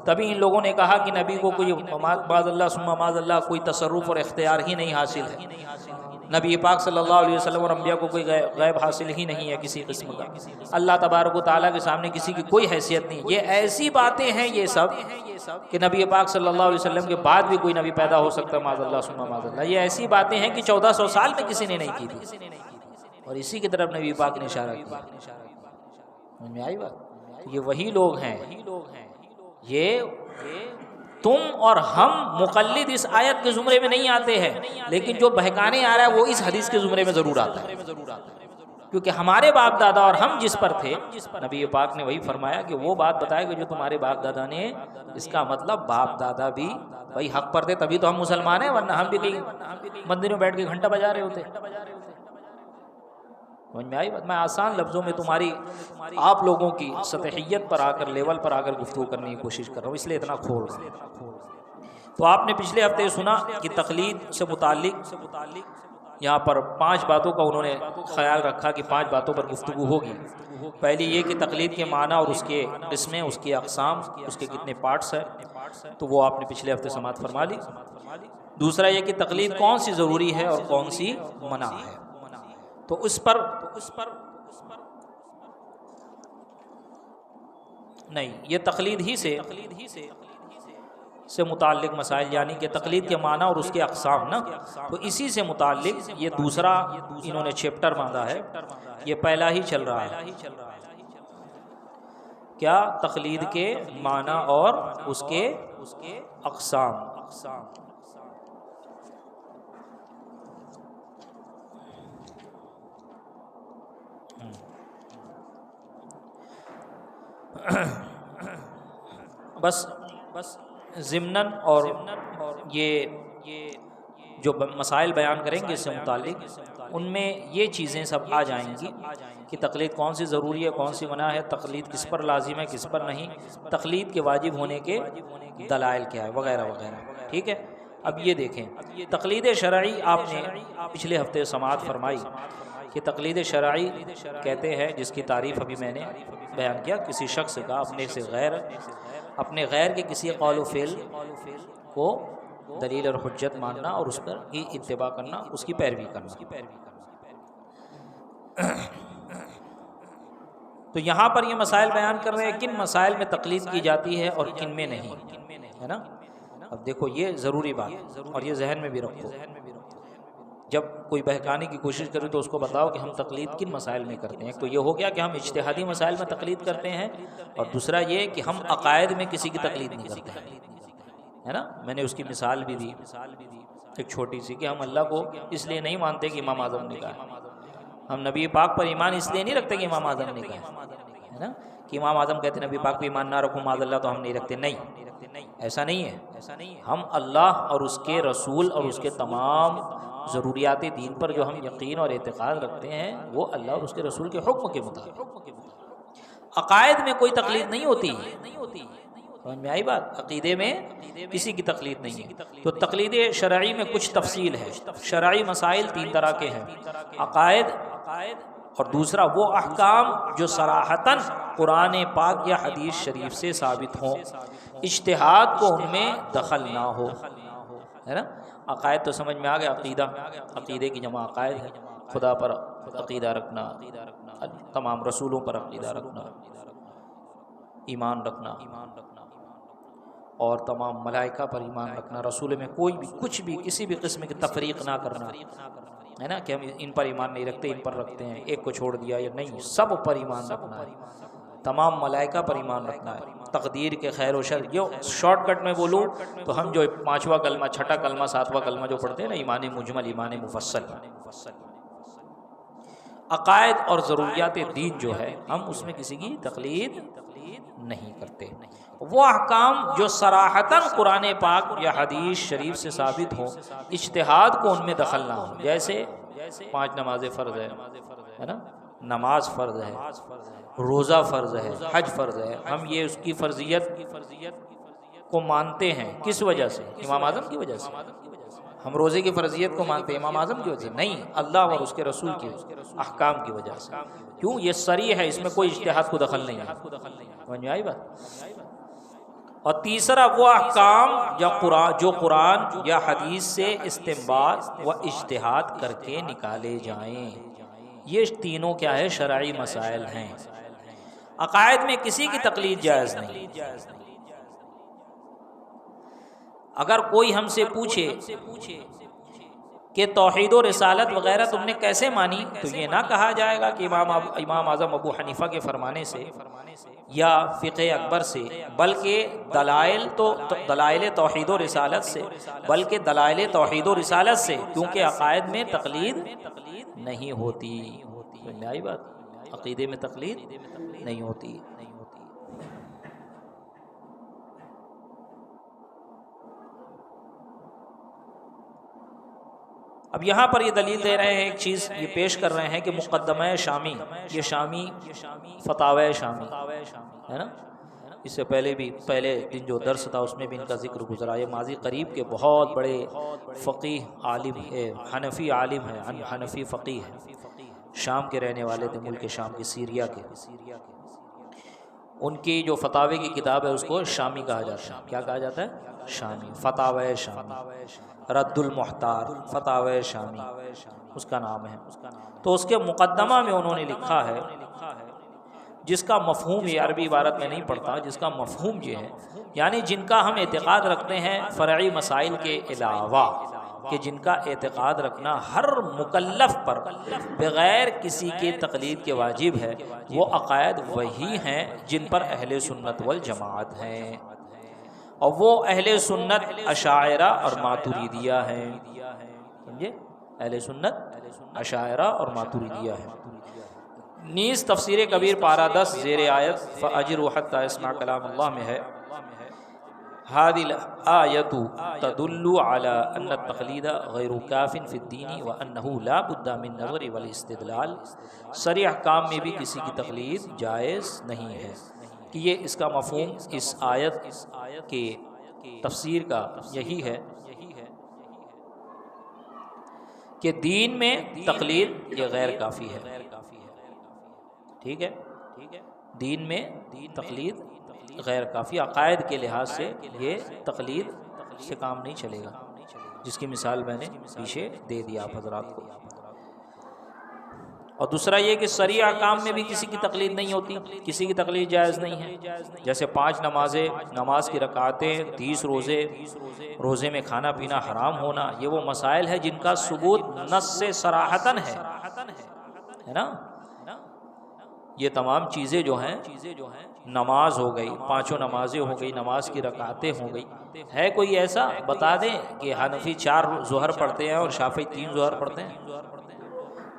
تبھی ان لوگوں نے کہا کہ نبی کو کوئی معاذ اللہ ثم معاذ اللہ کوئی تصرف اور اختیار ہی نہیں حاصل ہے، نبی پاک صلی اللہ علیہ وسلم اور انبیاء کو کوئی غیب حاصل ہی نہیں ہے کسی قسم کا، اللہ تبارک و تعالیٰ کے سامنے کسی کی کوئی حیثیت نہیں. یہ ایسی باتیں ہیں یہ سب کہ نبی پاک صلی اللہ علیہ وسلم کے بعد بھی کوئی نبی پیدا ہو سکتا ہے معاذ اللہ ثم معاذ اللہ. یہ ایسی باتیں ہیں کہ 1400 سال میں کسی نے نہیں کی تھی، اور اسی کی طرف نبی پاک نے اشارہ کیا. سمجھ میں آئی بات؟ یہ وہی لوگ ہیں، یہ تم اور ہم مقلد اس آیت کے زمرے میں نہیں آتے ہیں، لیکن جو بہکانے آ رہا ہے وہ اس حدیث کے زمرے میں ضرور آتا ہے، کیونکہ ہمارے باپ دادا اور ہم جس پر تھے نبی پاک نے وہی فرمایا کہ وہ بات بتائے کہ جو تمہارے باپ دادا نے. اس کا مطلب باپ دادا بھی وہی حق پر تھے، تبھی تو ہم مسلمان ہیں، ورنہ ہم بھی کہیں مندر میں بیٹھ کے گھنٹہ بجا رہے ہوتے. سمجھ میں آئی بات؟ میں آسان لفظوں میں تمہاری آپ لوگوں کی سطحیت پر آ کر، لیول پر آ کر گفتگو کرنے کی کوشش کر رہا ہوں، اس لیے اتنا کھول رہا ہوں. تو آپ نے پچھلے ہفتے سنا کہ تقلید سے متعلق یہاں پر 5 باتوں کا انہوں نے خیال رکھا کہ 5 باتوں پر گفتگو ہوگی. پہلی یہ کہ تقلید کے معنی اور اس کے قسمیں، اس کی اقسام، اس کے کتنے پارٹس ہیں، تو وہ آپ نے پچھلے ہفتے سماعت فرما لی. دوسرا یہ کہ تقلید کون سی ضروری ہے اور کون سی منع ہے. تو اس پر نہیں، یہ تقلید ہی سے متعلق مسائل، یعنی کہ تقلید کے معنی اور اس کے اقسام نا، تو اسی سے متعلق یہ دوسرا انہوں نے چیپٹر باندھا ہے. یہ پہلا ہی چل رہا ہے، کیا؟ تقلید کے معنی اور اس کے اقسام. بس ضمناً اور یہ جو مسائل بیان کریں گے اس سے متعلق، ان میں یہ چیزیں سب آ جائیں گی کہ تقلید کون سی ضروری ہے، کون سی منع ہے، تقلید کس پر لازم ہے، کس پر نہیں، تقلید کے واجب ہونے کے دلائل کیا ہے، وغیرہ وغیرہ. ٹھیک ہے. اب یہ دیکھیں، تقلید شرعی آپ نے پچھلے ہفتے سماعت فرمائی کہ تقلید شرعی کہتے ہیں، جس کی تعریف ابھی میں نے بیان کیا، کسی شخص کا اپنے غیر کے کسی قول و فعل کو دلیل اور حجت ماننا اور اس پر ہی اتباع کرنا، اس کی پیروی کرنا. تو یہاں پر یہ مسائل بیان کر رہے ہیں کن مسائل میں تقلید کی جاتی ہے اور کن میں نہیں، ہے نا. اب دیکھو یہ ضروری بات، اور یہ ذہن میں بھی رکھو، جب کوئی بہکانے کی کوشش کرے تو اس کو بتاؤ کہ ہم تقلید کن مسائل میں کرتے ہیں. تو یہ ہو گیا کہ ہم اجتہادی مسائل میں تقلید کرتے ہیں، اور دوسرا یہ کہ ہم عقائد میں کسی کی تقلید نہیں کرتے ہیں، ہے نا. میں نے اس کی مثال بھی دی ایک چھوٹی سی، کہ ہم اللہ کو اس لیے نہیں مانتے کہ امام اعظم نے کہا، ہم نبی پاک پر ایمان اس لیے نہیں رکھتے کہ امام اعظم نے کہا، ہے نا. کہ امام اعظم کہتے ہیں نبی پاک پہ ایمان نہ رکھو معاذ اللہ، تو ہم نہیں رکھتے. نہیں، ایسا نہیں ہے. ہم اللہ اور اس کے رسول اور اس کے تمام ضروریات دین پر جو ہم یقین اور اعتقاد رکھتے ہیں وہ اللہ اور اس کے رسول کے حکم کے مطابق. عقائد میں کوئی تقلید نہیں ہوتی. سمجھ میں آئی بات؟ عقیدے میں کسی کی تقلید نہیں ہے. تو تقلید شرعی میں کچھ تفصیل ہے. شرعی مسائل 3 طرح کے ہیں، عقائد، اور دوسرا وہ احکام جو صراحتاً قرآن پاک یا حدیث شریف سے ثابت ہوں، اجتہاد کو ان میں دخل نہ ہو، ہے نا. عقائد تو سمجھ میں آ گیا، عقیدے کی جمع عقائد ہے. خدا پر عقیدہ رکھنا، تمام رسولوں پر عقیدہ رکھنا، ایمان رکھنا، اور تمام ملائکہ پر ایمان رکھنا، رسول میں کوئی بھی کچھ بھی کسی بھی قسم کی تفریق نہ کرنا، ہے نا. کہ ہم ان پر ایمان نہیں رکھتے، ان پر رکھتے ہیں، ایک کو چھوڑ دیا یا نہیں، سب پر ایمان رکھنا ہے. تمام ملائکہ پر ایمان رکھنا ہے، تقدیر کے خیر و شر. جو شارٹ کٹ میں بولوں تو ہم جو 5واں کلمہ، 6ٹھا کلمہ، 7واں کلمہ جو پڑھتے ہیں نا، ایمان مجمل، ایمان مفصل. عقائد اور ضروریات دین جو ہے ہم اس میں کسی کی تقلید نہیں کرتے. وہ احکام جو صراحتاً قرآن پاک یا حدیث شریف سے ثابت ہوں، اجتہاد کو ان میں دخل نہ ہو. جیسے 5 نمازیں فرض ہے نا، نماز فرض ہے، روزہ فرض ہے، حج فرض ہے، ہم یہ اس کی فرضیت کو مانتے ہیں کس وجہ سے؟ امام اعظم کی وجہ سے۔ ہم روزے کی فرضیت کو مانتے ہیں امام اعظم کی وجہ سے نہیں، اللہ اور اس کے رسول کے احکام کی وجہ سے۔ کیوں؟ یہ صریح ہے، اس میں کوئی اجتہاد کو دخل نہیں ہے۔ سمجھ میں آئی بات؟ اور تیسرا وہ احکام جو قرآن یا حدیث سے استنباط و اجتہاد کر کے نکالے جائیں، یہ تینوں کیا ہے؟ شرعی مسائل ہیں۔ عقائد میں کسی کی تقلید جائز نہیں۔ اگر کوئی ہم سے پوچھے کہ توحید و رسالت وغیرہ تم نے کیسے مانی، تو یہ نہ کہا جائے گا کہ امام اعظم ابو حنیفہ کے فرمانے سے یا فقہ اکبر سے، بلکہ دلائل توحید و رسالت سے، بلکہ دلائل توحید و رسالت سے، کیونکہ عقائد میں تقلید نہیں ہوتی۔ سمجھ میں آئی بات؟ عقیدے میں تقلید نہیں ہوتی۔ اب یہاں پر یہ دلیل دے رہے ہیں، ایک چیز یہ پیش کر رہے ہیں کہ مقدمہ شامی، یہ شامی فتاوی شامی ہے نا، اس سے پہلے دن جو درس تھا اس میں بھی ان کا ذکر گزرا۔ یہ ماضی قریب کے بہت بڑے فقیہ عالم ہے، حنفی عالم ہے، حنفی فقیہ ہے، شام کے رہنے والے تھے، ملک شام کے، سیریا کے۔ ان کی جو فتاوی کی کتاب ہے اس کو شامی کہا جاتا ہے۔ کیا کہا جاتا ہے؟ شامی، فتاوی شامی، رد المحتار، فتاوی شامی اس کا نام ہے۔ تو اس کے مقدمہ میں انہوں نے لکھا ہے، جس کا مفہوم، یہ عربی عبارت میں نہیں پڑھتا، جس کا مفہوم یہ ہے، یعنی جن کا ہم اعتقاد رکھتے ہیں فرعی مسائل کے علاوہ، کہ جن کا اعتقاد رکھنا ہر مکلف پر بغیر کسی کے تقلید کے واجب ہے، وہ عقائد وہی ہیں جن پر اہل سنت والجماعت ہیں، اور وہ اہل سنت اشاعرہ اور ماتریدیہ ہیں۔ سمجھے؟ اہل سنت اشاعرہ اور ماتریدیہ ہیں۔ نیز تفسیر کبیر پارہ 10 زیر آیت فاجر حتی اسمع کلام اللہ میں ہے، هذه الآية تدل على أن التقليد غير كاف في الدين وأنه لا بد من نظر والاستدلال۔ صریح احکام میں بھی کسی کی تقلید جائز نہیں ہے، کہ یہ اس کا مفہوم اس آیت کے تفسیر کا یہی ہے کہ دین میں تقلید یہ غیر کافی ہے۔ ٹھیک ہے، دین میں تقلید غیر کافی، عقائد کے لحاظ سے یہ تقلید سے کام نہیں چلے گا، جس کی مثال میں نے پیچھے دے دیا آپ حضرات کو۔ اور دوسرا یہ کہ صریح احکام میں بھی کسی کی تقلید نہیں ہوتی، کسی کی تقلید جائز نہیں ہے، جیسے 5 نمازیں، نماز کی رکعتیں، 30 روزے، روزے میں کھانا پینا حرام ہونا، یہ وہ مسائل ہیں جن کا ثبوت نص سے صراحتاً ہے نا۔ یہ تمام چیزیں جو ہیں، نماز ہو گئی، 5 نمازیں ہو گئی، نماز کی رکعتیں ہو گئی، ہے کوئی ایسا بتا دیں کہ حنفی 4 ظہر پڑھتے ہیں اور شافعی 3 ظہر پڑھتے ہیں،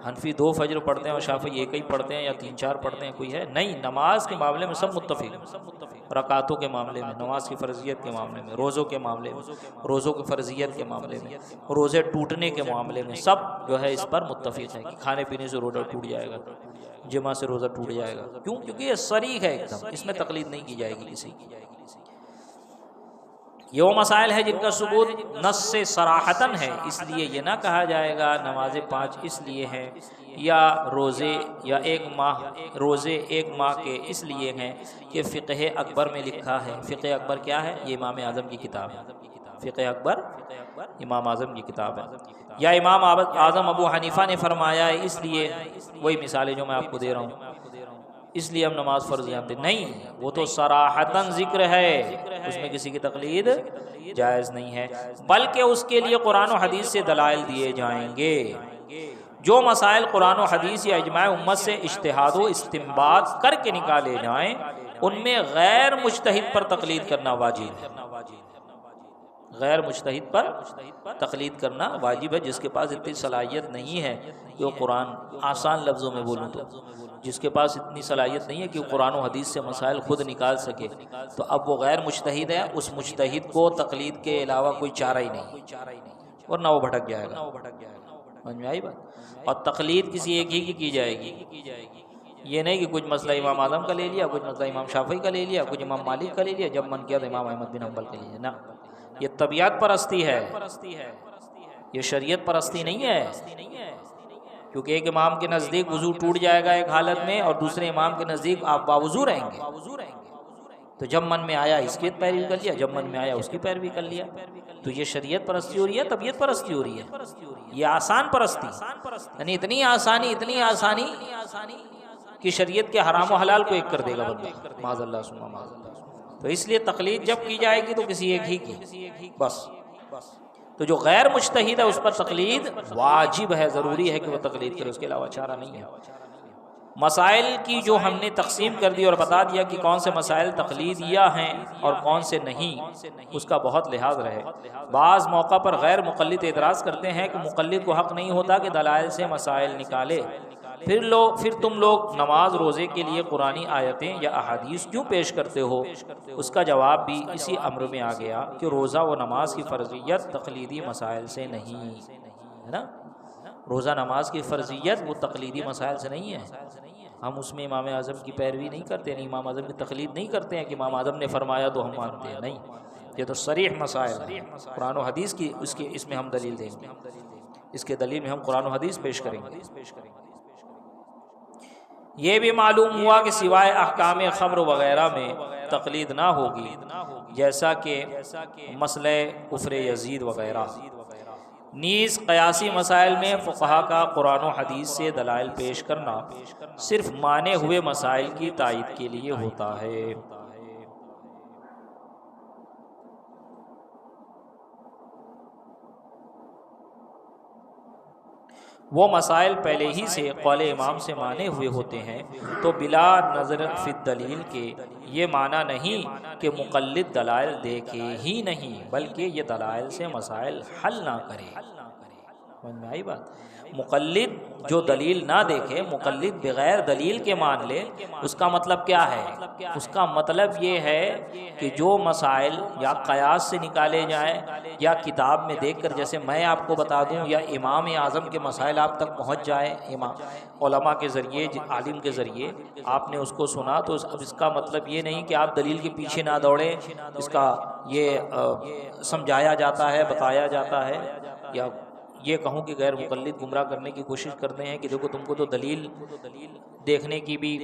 حنفی 2 فجر پڑھتے ہیں اور شافعی 1 ہی پڑھتے ہیں یا 3-4 پڑھتے ہیں؟ کوئی ہے؟ نہیں، نماز کے معاملے میں سب متفق، رکعتوں کے معاملے میں، نماز کی فرضیت کے معاملے میں، روزوں کے معاملے میں، روزوں کی فرضیت کے معاملے میں، روزے ٹوٹنے کے معاملے میں، سب جو ہے اس پر متفق ہے کہ کھانے پینے سے روزہ ٹوٹ جائے گا، جمعہ سے روزہ ٹوٹ جائے گا۔ کیوں؟ کیونکہ یہ صریح ہے ایک دم، اس میں تقلید نہیں کی جائے گی کسی کی۔ یہ وہ مسائل ہے جن کا ثبوت نص سے صراحتاً ہے، اس لیے یہ نہ کہا جائے گا نمازیں 5 اس لیے ہیں، یا روزے یا 1 ماہ، روزے 1 ماہ کے اس لیے ہیں کہ فقہ اکبر میں لکھا ہے۔ فقہ اکبر کیا ہے؟ یہ امام اعظم کی کتاب ہے۔ فقہ اکبر امام اعظم کی کتاب ہے، یا امام اعظم ابو حنیفہ نے فرمایا ہے، اس لیے وہی مثالیں جو میں آپ کو دے رہا ہوں، اس لیے ہم نماز فرض جانتے نہیں، وہ تو صراحتاً ذکر ہے، اس میں کسی کی تقلید جائز نہیں ہے، بلکہ اس کے لیے قرآن و حدیث سے دلائل دیے جائیں گے۔ جو مسائل قرآن و حدیث یا اجماع امت سے اجتہاد و استنباط کر کے نکالے جائیں، ان میں غیر مجتہد پر تقلید کرنا واجب ہے۔ غیر مجتہد پر تقلید کرنا واجب ہے، جس کے پاس اتنی صلاحیت نہیں ہے کہ وہ قرآن، آسان لفظوں میں بولوں تو جس کے پاس اتنی صلاحیت نہیں ہے کہ وہ قرآن و حدیث سے مسائل خود نکال سکے، تو اب وہ غیر مجتہد ہے، اس مجتہد کو تقلید کے علاوہ کوئی چارہ ہی نہیں، ورنہ وہ بھٹک جائے گا۔ سمجھ میں آئی بات؟ اور تقلید کسی ایک ہی کی جائے گی، یہ نہیں کہ کچھ مسئلہ امام اعظم کا لے لیا، کچھ مسئلہ امام شافعی کا لے لیا، کچھ امام مالک کا لے لیا، جب من کیا تو امام احمد بن حنبل کا لے لیا. نہ، یہ طبیعت پرستی ہے، یہ شریعت پرستی نہیں ہے. کیونکہ ایک امام کے نزدیک وضو ٹوٹ جائے گا ایک حالت میں، اور دوسرے امام کے نزدیک آپ باوضو رہیں گے. تو جب من میں آیا اس کی پیروی کر لیا، جب من میں آیا اس کی پیروی کر لیا. تو یہ شریعت پرستی ہو رہی ہے، طبیعت پرستی ہو رہی ہے، یہ آسان پرستی. یعنی اتنی آسانی کہ شریعت کے حرام و حلال کو ایک کر دے گا بندہ، معاذ اللہ ثم معاذ اللہ. تو اس لیے تقلید جب کی جائے گی تو کسی ایک ہی کی بس. تو جو غیر مجتہد ہے اس پر تقلید واجب ہے، ضروری ہے کہ وہ تقلید کرے، اس کے علاوہ چارہ نہیں ہے. مسائل کی جو ہم نے تقسیم کر دی اور بتا دیا کہ کون سے مسائل تقلیدیہ ہیں اور کون سے نہیں، اس کا بہت لحاظ رہے. بعض موقع پر غیر مقلد اعتراض کرتے ہیں کہ مقلد کو حق نہیں ہوتا کہ دلائل سے مسائل نکالے، پھر تم لوگ نماز روزے کے لیے قرآنی آیتیں یا احادیث کیوں پیش کرتے ہو؟ اس کا جواب بھی اسی امر میں آ گیا کہ روزہ و نماز کی فرضیت تقلیدی مسائل سے نہیں ہے نا. روزہ نماز کی فرضیت وہ تقلیدی مسائل سے نہیں ہے. ہم اس میں امام اعظم کی پیروی نہیں کرتے، نہیں امام اعظم کی تقلید نہیں کرتے ہیں کہ امام اعظم نے فرمایا تو ہم مانتے ہیں. نہیں، یہ تو صریح مسائل ہیں، قرآن و حدیث کی اس میں ہم دلیل دیں گے، اس کے دلیل میں ہم قرآن و حدیث پیش کریں گے. یہ بھی معلوم ہوا کہ سوائے احکام خمر وغیرہ میں تقلید نہ ہوگی، جیسا کہ مسئلہ کفر یزید وغیرہ. نیز قیاسی مسائل میں فقہا کا قرآن و حدیث سے دلائل پیش کرنا صرف مانے ہوئے مسائل کی تائید کے لیے ہوتا ہے. وہ مسائل پہلے ہی سے قول امام سے مانے ہوئے ہوتے ہیں تو بلا نظر فی الدلیل کے یہ معنی نہیں کہ مقلد دلائل دیکھے ہی نہیں، بلکہ یہ دلائل سے مسائل حل نہ کرے. سمجھ میں آئی بات؟ مقلد جو دلیل نہ دیکھے، مقلد بغیر دلیل کے مان لے، اس کا مطلب کیا ہے؟ اس کا مطلب یہ ہے کہ جو مسائل یا قیاس سے نکالے جائیں یا کتاب میں دیکھ کر، جیسے میں آپ کو بتا دوں، یا امام اعظم کے مسائل آپ تک پہنچ جائے علماء کے ذریعے، عالم کے ذریعے آپ نے اس کو سنا، تو اب اس کا مطلب یہ نہیں کہ آپ دلیل کے پیچھے نہ دوڑیں. اس کا یہ سمجھایا جاتا ہے، بتایا جاتا ہے، یا یہ کہوں کہ غیر مقلد گمراہ کرنے کی کوشش کرتے ہیں کہ دیکھو تم کو تو دلیل دیکھنے کی بھی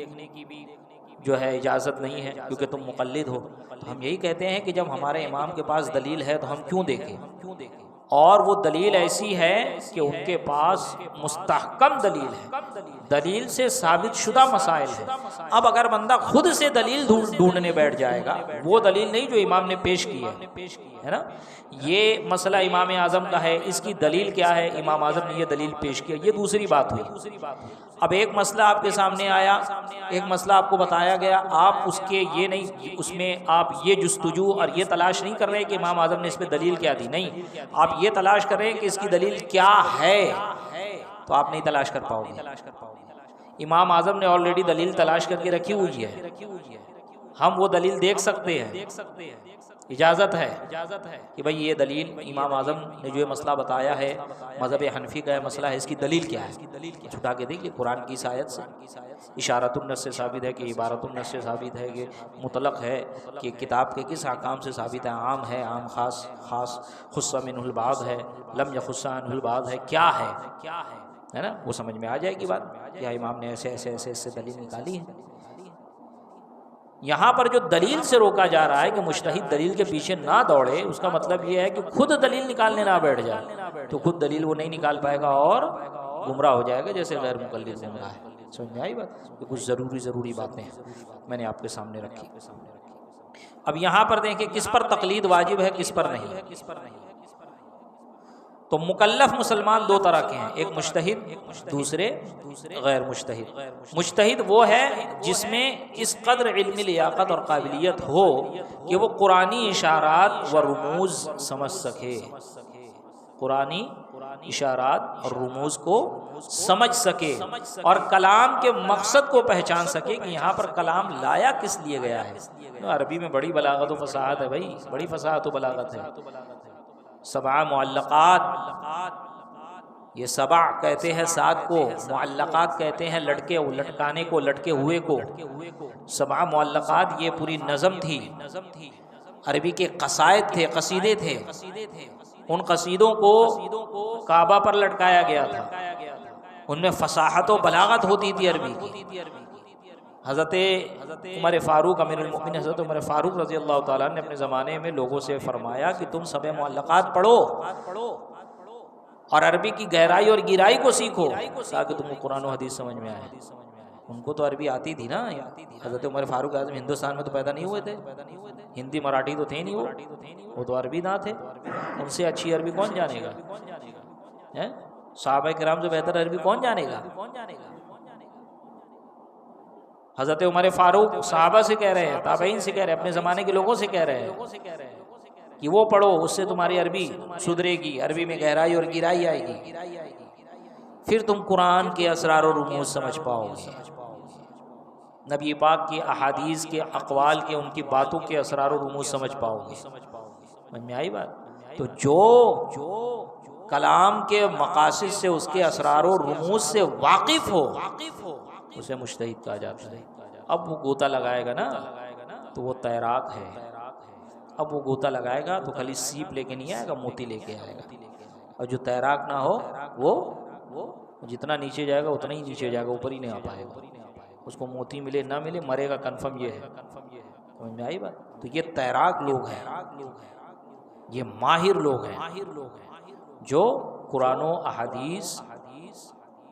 جو ہے اجازت نہیں ہے کیونکہ تم مقلد ہو. تو ہم یہی کہتے ہیں کہ جب ہمارے امام کے پاس دلیل ہے تو ہم کیوں دیکھیں، اور وہ دلیل ایسی ہے کہ ان کے پاس مستحکم دلیل ہے، دلیل سے ثابت شدہ مسائل ہیں. اب اگر بندہ خود سے دلیل ڈھونڈنے بیٹھ جائے گا، وہ دلیل نہیں جو امام نے پیش کی ہے نا. یہ مسئلہ امام اعظم کا ہے، اس کی دلیل کیا ہے؟ امام اعظم نے یہ دلیل پیش کیا، یہ دوسری بات ہوئی. اب ایک مسئلہ آپ کے سامنے آیا، ایک مسئلہ آپ کو بتایا گیا، آپ اس کے یہ نہیں، اس میں آپ یہ جستجو اور یہ تلاش نہیں کر رہے کہ امام اعظم نے اس پہ دلیل کیا دی، نہیں، آپ یہ تلاش کر رہے ہیں کہ اس کی دلیل کیا ہے، تو آپ نہیں تلاش کر پاؤ گے. امام اعظم نے آلریڈی دلیل تلاش کر کے رکھی ہوئی ہے، ہم وہ دلیل دیکھ سکتے ہیں، اجازت ہے کہ بھئی یہ دلیل امام اعظم نے جو یہ مسئلہ بتایا ہے، مذہب حنفی کا یہ مسئلہ ہے، اس کی دلیل کیا ہے؟ چھٹا کے دیکھیے قرآن کی اس آیت سے اشارۃ النص سے ثابت ہے کہ عبارۃ النص سے ثابت ہے کہ مطلق ہے، کہ کتاب کے کس احکام سے ثابت ہے، عام ہے، عام خاص، خاص خص منہ البعض ہے، لم یخص عنہ البعض ہے، کیا ہے نا. وہ سمجھ میں آ جائے گی بات، یا امام نے ایسے ایسے ایسے ایسے دلیل نکالی ہے. یہاں پر جو دلیل سے روکا جا رہا ہے کہ مجتہد دلیل کے پیچھے نہ دوڑے، اس کا مطلب یہ ہے کہ خود دلیل نکالنے نہ بیٹھ جائے، تو خود دلیل وہ نہیں نکال پائے گا اور گمراہ ہو جائے گا، جیسے غیر مقلد گمراہ ہے. سمجھ میں آئی بات؟ یہ کچھ ضروری باتیں ہیں میں نے آپ کے سامنے رکھی. اب یہاں پر دیکھیں کس پر تقلید واجب ہے، کس پر نہیں. تو مکلف مسلمان دو طرح کے ہیں، ایک مجتہد، دوسرے غیر مجتہد. مجتہد وہ ہے جس میں اس قدر علمی لیاقت اور قابلیت ہو کہ وہ قرآنی اشارات و رموز سمجھ سکے، قرآنی اشارات اور رموز کو سمجھ سکے، اور کلام کے مقصد کو پہچان سکے کہ یہاں پر کلام لایا کس لیے گیا ہے. عربی میں بڑی بلاغت و فصاحت ہے بھائی، بڑی فصاحت و بلاغت ہے. 7 معلقات یہ سبع کہتے ہیں 7 کو، معلقات کہتے ہیں لٹکے لٹکانے کو، لٹکے ہوئے کو۔ 7 معلقات یہ پوری نظم تھی، عربی کے قصائد تھے، قصیدے تھے، ان قصیدوں کو کعبہ پر لٹکایا گیا تھا، ان میں فصاحت و بلاغت ہوتی تھی عربی کی۔ حضرت عمر فاروق امیر المؤمنین حضرت عمر فاروق رضی اللہ تعالیٰ نے اپنے زمانے میں لوگوں سے فرمایا کہ تم 7 معلقات پڑھو اور عربی کی گہرائی اور گہرائی کو سیکھو تاکہ تم کو قرآن و حدیث سمجھ میں آئے۔ ان کو تو عربی آتی تھی نا، حضرت عمر فاروق اعظم ہندوستان میں تو پیدا نہیں ہوئے تھے، ہندی مراٹھی تو تھے نہیں، وہ تو عربی نہ تھے، ان سے اچھی عربی کون جانے گا؟ صحابہ کرام سے بہتر عربی کون جانے گا؟ حضرت عمر فاروق صحابہ سے کہہ رہے ہیں، تابعین سے کہہ رہے ہیں، اپنے زمانے کے لوگوں سے کہہ رہے ہیں کہ وہ پڑھو، اس سے تمہاری عربی سدھرے گی، عربی میں گہرائی اور گہرائی آئے گی، پھر تم قرآن کے اسرار و رموز سمجھ پاؤ گے، نبی پاک کی احادیث کے اقوال کے، ان کی باتوں کے اسرار و رموز سمجھ پاؤ گے۔ سمجھ میں آئی بات؟ تو جو کلام کے مقاصد سے، اس کے اسرار و رموز سے واقف ہو اسے مجتہد کہا جاتا ہے۔ اب وہ غوطہ لگائے گا نا تو وہ تیراک ہے، اب وہ غوطہ لگائے گا تو خالی سیپ لے کے نہیں آئے گا، موتی لے کے آئے گا، اور جو تیراک نہ ہو وہ جتنا نیچے جائے گا اتنا ہی نیچے جائے گا، اوپر ہی نہیں آ پائے گا، اس کو موتی ملے نہ ملے مرے گا کنفرم، یہ ہے۔ سمجھ میں آئی بات؟ تو یہ تیراک لوگ ہیں، یہ ماہر لوگ ہیں جو قرآن و احادیث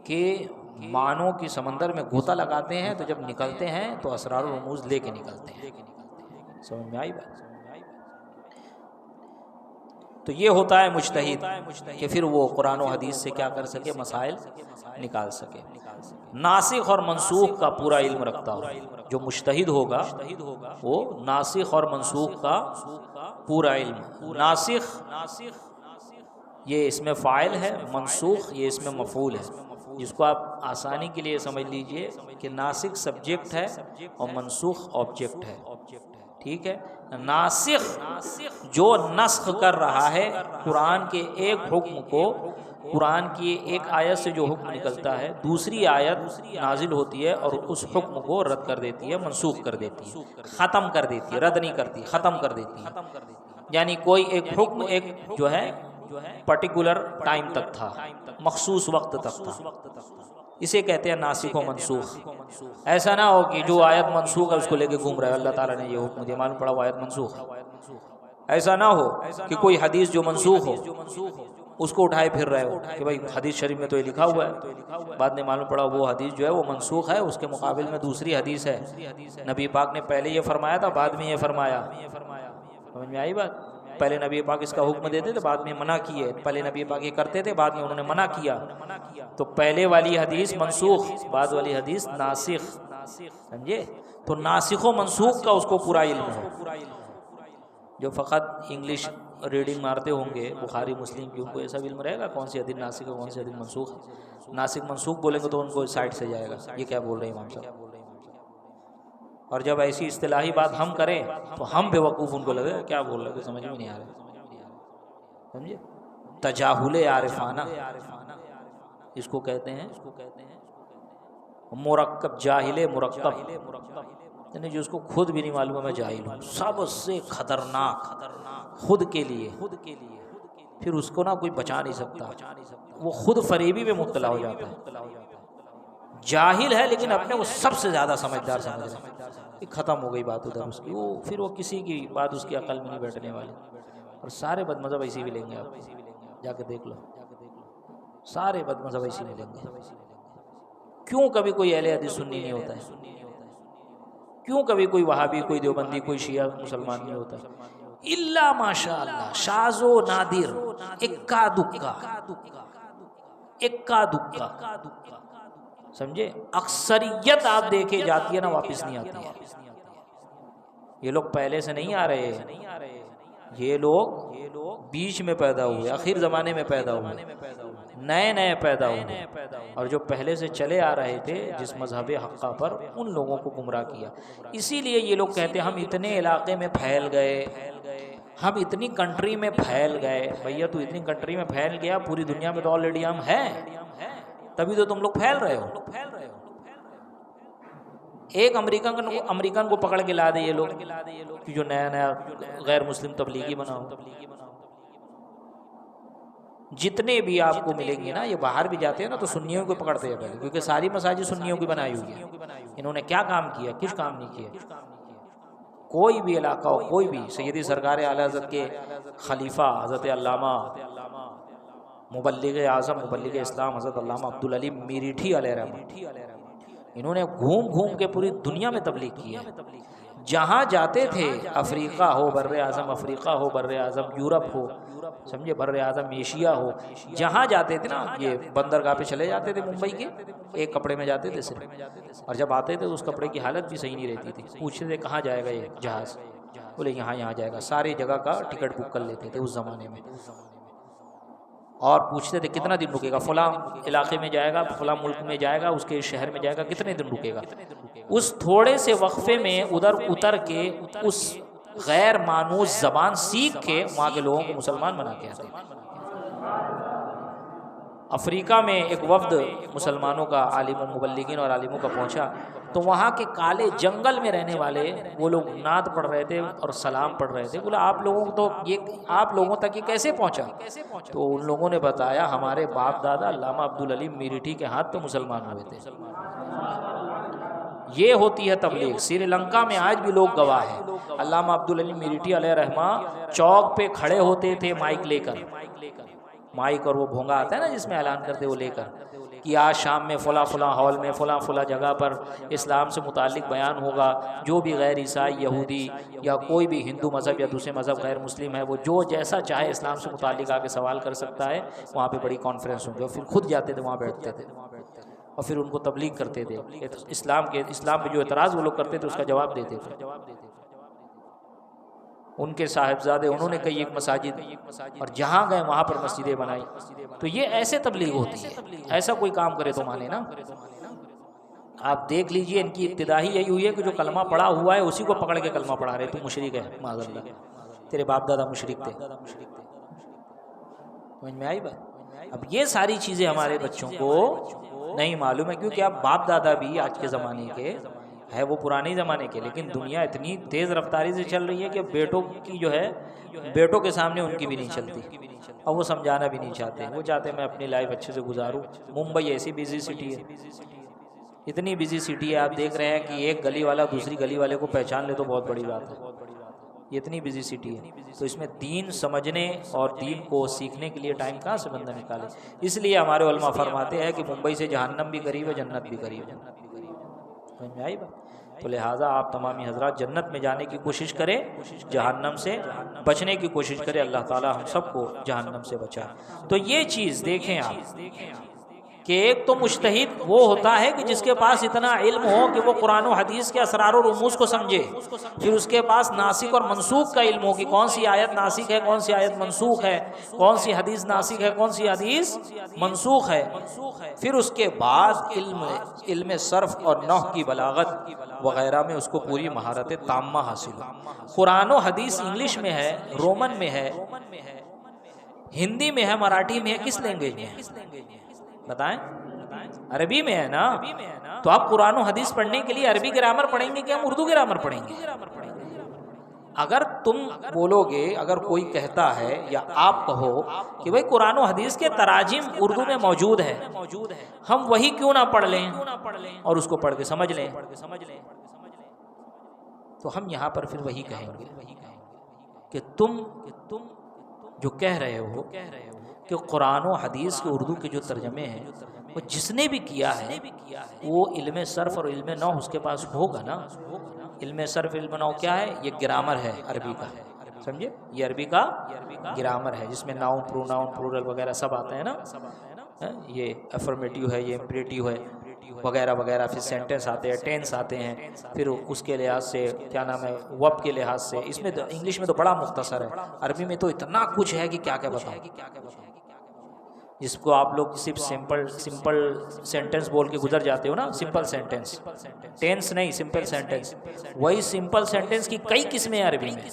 کے معنوں کی سمندر میں غوطہ لگاتے ہیں، تو جب نکلتے ہیں تو اسرار و رموز لے کے نکلتے ہیں۔ سمجھ میں آئی بات؟ تو یہ ہوتا ہے مجتہد کہ پھر وہ قرآن و حدیث سے کیا کر سکے، مسائل نکال سکے۔ ناسخ اور منسوخ کا پورا علم رکھتا ہو، جو مجتہد ہوگا وہ ناسخ اور منسوخ کا پورا علم۔ ناسخ یہ اس میں فاعل ہے، منسوخ یہ اس میں مفعول ہے، جس کو آپ آسانی کے لیے سمجھ لیجئے کہ ناسخ سبجیکٹ ہے اور منسوخ آبجیکٹ ہے، ٹھیک ہے؟ ناسخ جو نسخ کر رہا ہے قرآن کے ایک حکم کو، قرآن کی ایک آیت سے جو حکم نکلتا ہے دوسری آیت نازل ہوتی ہے اور اس حکم کو رد کر دیتی ہے، منسوخ کر دیتی ہے، ختم کر دیتی ہے، رد نہیں کرتی، ختم کر دیتی ہے۔ یعنی کوئی ایک حکم ایک جو ہے پرٹیکولر ٹائم تک تھا، مخصوص وقت تک تھا، اسے کہتے ہیں ناسخ و منسوخ۔ ایسا نہ ہو کہ جو آیت منسوخ ہے اس کو لے کے گھوم رہا ہے، اللہ تعالیٰ نے یہ حکم دیا، معلوم پڑا وہ آیت منسوخ ہے۔ ایسا نہ ہو کہ کوئی حدیث جو منسوخ ہو اس کو اٹھائے پھر رہے ہو کہ بھائی حدیث شریف میں تو یہ لکھا ہوا ہے، بعد میں معلوم پڑا وہ حدیث جو ہے وہ منسوخ ہے، اس کے مقابل میں دوسری حدیث ہے، نبی پاک نے پہلے یہ فرمایا تھا بعد میں یہ فرمایا۔ سمجھ میں آئی بات؟ پہلے نبی پاک اس کا حکم دیتے تھے، بعد میں منع کیے، پہلے نبی پاک یہ کرتے تھے، بعد میں انہوں نے منع کیا، تو پہلے والی حدیث منسوخ، بعد والی حدیث ناسخ، سمجھے؟ تو ناسخ و منسوخ کا اس کو پورا علم ہے۔ جو فقط انگلش ریڈنگ مارتے ہوں گے بخاری مسلم کی، ان کو ایسا علم رہے گا کون سی حدیث ناسخ ہے کون سی حدیث منسوخ ہے؟ ناسخ منسوخ بولیں گے تو ان کو سائڈ سے جائے گا، یہ کیا بول رہے ہیں امام صاحب؟ اور جب ایسی اصطلاحی بات ہم کریں تو ہم بے وقوف ان کو لگے کیا بول رہے، سمجھ میں نہیں آ رہا، سمجھے؟ تجاہل عارفانہ اس کو کہتے ہیں، مرکب جاہل مرکب، یعنی جو اس کو خود بھی نہیں معلوم ہے میں جاہل ہوں، سب سے خطرناک خود کے لیے، پھر اس کو نہ کوئی بچا نہیں سکتا، وہ خود فریبی میں مبتلا ہو جاتا ہے۔ جاہل ہے لیکن اپنے کو سب سے زیادہ سمجھدار سمجھ رہا ہے، ختم ہو گئی بات ادھر اس کی، وہ پھر وہ کسی کی بات اس کی عقل میں نہیں بیٹھنے والی۔ اور سارے بد مذہب ایسے بھی لیں گے، آپ جا کے دیکھ لو، سارے بد مذہب ایسے ملیں گے۔ کیوں کبھی کوئی اہل حدیث سنی نہیں ہوتا ہے؟ کیوں کبھی کوئی وہابی، کوئی دیوبندی، کوئی شیعہ مسلمان نہیں ہوتا ہے؟ الا ماشاء اللہ، شاذ و نادر، اکا دکا، اکا دکا، سمجھے؟ اکثریت آپ دیکھے جاتی ہے نا واپس نہیں آتی ہے۔ یہ لوگ پہلے سے نہیں آ رہے، یہ لوگ بیچ میں پیدا ہوئے، آخر زمانے میں پیدا ہوئے، نئے نئے پیدا ہوئے، اور جو پہلے سے چلے آ رہے تھے جس مذہب حقہ پر ان لوگوں کو گمراہ کیا۔ اسی لیے یہ لوگ کہتے ہیں ہم اتنے علاقے میں پھیل گئے، ہم اتنی کنٹری میں پھیل گئے بھیا، تو اتنی کنٹری میں پھیل گیا، پوری دنیا میں تو آلریڈی ہم ہیں، تبھی تو تم لوگ پھیل رہے ہو۔ ایک امریکن کو پکڑ کے لا دے یہ لوگ کہ جو نیا نیا غیر مسلم تبلیغی بناؤ۔ جتنے بھی آپ کو ملیں گے نا، یہ باہر بھی جاتے ہیں نا تو سنیوں کو پکڑتے ہیں پہلے، کیونکہ ساری مساجد سنیوں کی بنائی ہوئی ہے۔ انہوں نے کیا کام کیا؟ کچھ کام نہیں کیا۔ کوئی بھی علاقہ ہو، کوئی بھی، سیدی سرکار اعلی حضرت کے خلیفہ حضرت علامہ مبلغ اعظم مبلغ اسلام حضرت علامہ عبدالعلیم میریٹھی علیہ رحمۃ، انہوں نے گھوم گھوم کے پوری دنیا میں تبلیغ کی ہے۔ جہاں جاتے تھے، افریقہ ہو، بر اعظم افریقہ ہو، بر اعظم یورپ ہو، سمجھے، بر اعظم ایشیا ہو، جہاں جاتے تھے نا، یہ بندرگاہ پہ چلے جاتے تھے ممبئی کے، ایک کپڑے میں جاتے تھے صرف، اور جب آتے تھے تو اس کپڑے کی حالت بھی صحیح نہیں رہتی تھی۔ پوچھتے تھے کہاں جائے گا یہ جہاز؟ بولے یہاں یہاں جائے گا۔ ساری جگہ کا ٹکٹ بک کر لیتے تھے اس زمانے میں، اور پوچھتے تھے کتنا دن رکے گا، فلاں علاقے میں جائے گا، فلاں ملک میں جائے گا، اس کے شہر میں جائے گا، کتنے دن رکے گا۔ اس تھوڑے سے وقفے میں ادھر اتر کے اس غیر مانوس زبان سیکھ کے وہاں کے لوگوں کو مسلمان بنا کے آتے تھے۔ افریقہ میں ایک وفد مسلمانوں کا، عالم و مبلغین اور عالموں کا پہنچا، تو وہاں کے کالے جنگل میں رہنے والے وہ لوگ نعت پڑھ رہے تھے اور سلام پڑھ رہے تھے۔ بولا آپ لوگوں تک یہ کیسے پہنچا؟ تو ان لوگوں نے بتایا ہمارے باپ دادا علامہ عبدالعلیم میریٹھی کے ہاتھ پہ مسلمان ہوئے تھے۔ یہ ہوتی ہے تبلیغ۔ سری لنکا میں آج بھی لوگ گواہ ہیں، علامہ عبدالعلیم میریٹھی علیہ رحمہ چوک پہ کھڑے ہوتے تھے مائک لے کر، مائک اور وہ بھونگا آتا ہے نا جس میں اعلان کرتے وہ لے کر، کہ آج شام میں فلاں فلاں ہال میں فلاں فلاں جگہ پر اسلام سے متعلق بیان ہوگا، جو بھی غیر عیسائی، یہودی یا کوئی بھی ہندو مذہب یا دوسرے مذہب غیر مسلم ہے، وہ جو جیسا چاہے اسلام سے متعلق آ کے سوال کر سکتا ہے۔ وہاں پہ بڑی کانفرنس ہوگی، اور پھر خود جاتے تھے وہاں بیٹھتے تھے اور پھر ان کو تبلیغ کرتے تھے، اسلام پہ جو اعتراض وہ لوگ کرتے تھے اس کا جواب دیتے تھے۔ ان کے صاحبزادے انہوں نے کئی ایک مساجد، اور جہاں گئے وہاں پر مسجدیں بنائی۔ تو یہ ایسے تبلیغ ہوتی ہے، ایسا کوئی کام کرے تو مانے نا۔ آپ دیکھ لیجئے ان کی ابتدا ہی یہی ہوئی ہے کہ جو کلمہ پڑھا ہوا ہے اسی کو پکڑ کے کلمہ پڑھا رہے، تو مشرک ہے، معاذ اللہ، تیرے باپ دادا مشرک تھے۔ سمجھ میں آئی بات؟ اب یہ ساری چیزیں ہمارے بچوں کو نہیں معلوم ہے، کیونکہ اب باپ دادا بھی آج کے زمانے کے ہے، وہ پرانے زمانے کے، لیکن دنیا اتنی تیز رفتاری سے چل رہی ہے کہ بیٹوں کی جو ہے، بیٹوں کے سامنے ان کی بھی نہیں چلتی، اور وہ سمجھانا بھی نہیں چاہتے، وہ چاہتے ہیں میں اپنی لائف اچھے سے گزاروں۔ ممبئی ایسی بزی سٹی ہے، اتنی بزی سٹی ہے، آپ دیکھ رہے ہیں کہ ایک گلی والا دوسری گلی والے کو پہچان لے تو بہت بڑی بات ہے، یہ اتنی بزی سٹی ہے۔ تو اس میں دین سمجھنے اور دین کو سیکھنے کے لیے ٹائم کہاں سے بندہ نکالے؟ اس لیے ہمارے علماء فرماتے ہیں کہ ممبئی سے جہنم بھی قریب ہے، جنت بھی قریب ہے۔ سمجھ میں آئی بات؟ تو لہٰذا آپ تمامی حضرات جنت میں جانے کی کوشش کریں، جہنم سے بچنے کی کوشش کریں، اللہ تعالی ہم سب کو جہنم سے بچائے۔ تو یہ چیز دیکھیں آپ کہ ایک تو مجتہد وہ ہوتا ہے کہ جس کے پاس اتنا علم ہو کہ وہ قرآن و حدیث کے اسرار و رموز کو سمجھے، پھر اس کے پاس ناسخ اور منسوخ کا علم ہو کہ کون سی آیت ناسخ ہے، کون سی آیت منسوخ ہے، کون سی حدیث ناسخ ہے، کون سی حدیث منسوخ ہے۔ پھر اس کے بعد علم صرف اور نحو کی بلاغت وغیرہ میں اس کو پوری مہارت تامہ حاصل ہو۔ قرآن و حدیث انگلش میں ہے، رومن میں ہے، ہندی میں ہے، مراٹھی میں ہے، کس لینگویج میں ہے بتائیں؟ عربی میں ہے نا۔ تو آپ قرآن و حدیث پڑھنے کے لیے عربی گرامر پڑھیں گے کہ ہم اردو گرامر پڑھیں گے؟ اگر تم بولو گے، اگر کوئی کہتا ہے یا آپ کہو کہ بھئی قرآن و حدیث کے تراجم اردو میں موجود ہے، ہم وہی کیوں نہ پڑھ لیں اور اس کو پڑھ کے سمجھ لیں، تو ہم یہاں پر پھر وہی کہیں گے کہ تم جو کہہ رہے ہو کہ قرآن و حدیث کے اردو کے جو ترجمے ہیں وہ جس نے بھی کیا ہے وہ علم صرف اور علم نحو اس کے پاس ہوگا نا۔ علم صرف علم نحو کیا ہے؟ یہ گرامر ہے عربی کا، سمجھے، یہ عربی کا گرامر ہے جس میں ناؤن، پروناؤن، پلورل وغیرہ سب آتے ہیں نا، یہ افرمیٹیو ہے، یہ امپریٹیو ہے وغیرہ وغیرہ، پھر سینٹنس آتے ہیں، ٹینس آتے ہیں، پھر اس کے لحاظ سے کیا نام ہے، ورب کے لحاظ سے۔ اس میں انگلش میں تو بڑا مختصر ہے، عربی میں تو اتنا کچھ ہے کہ کیا کیا بتاؤں، جس کو آپ لوگ صرف سمپل سینٹنس بول کے گزر جاتے ہو نا، سمپل سینٹنس، ٹینس نہیں، سمپل سینٹنس، وہی سمپل سینٹنس کی کئی قسمیں عربی میں۔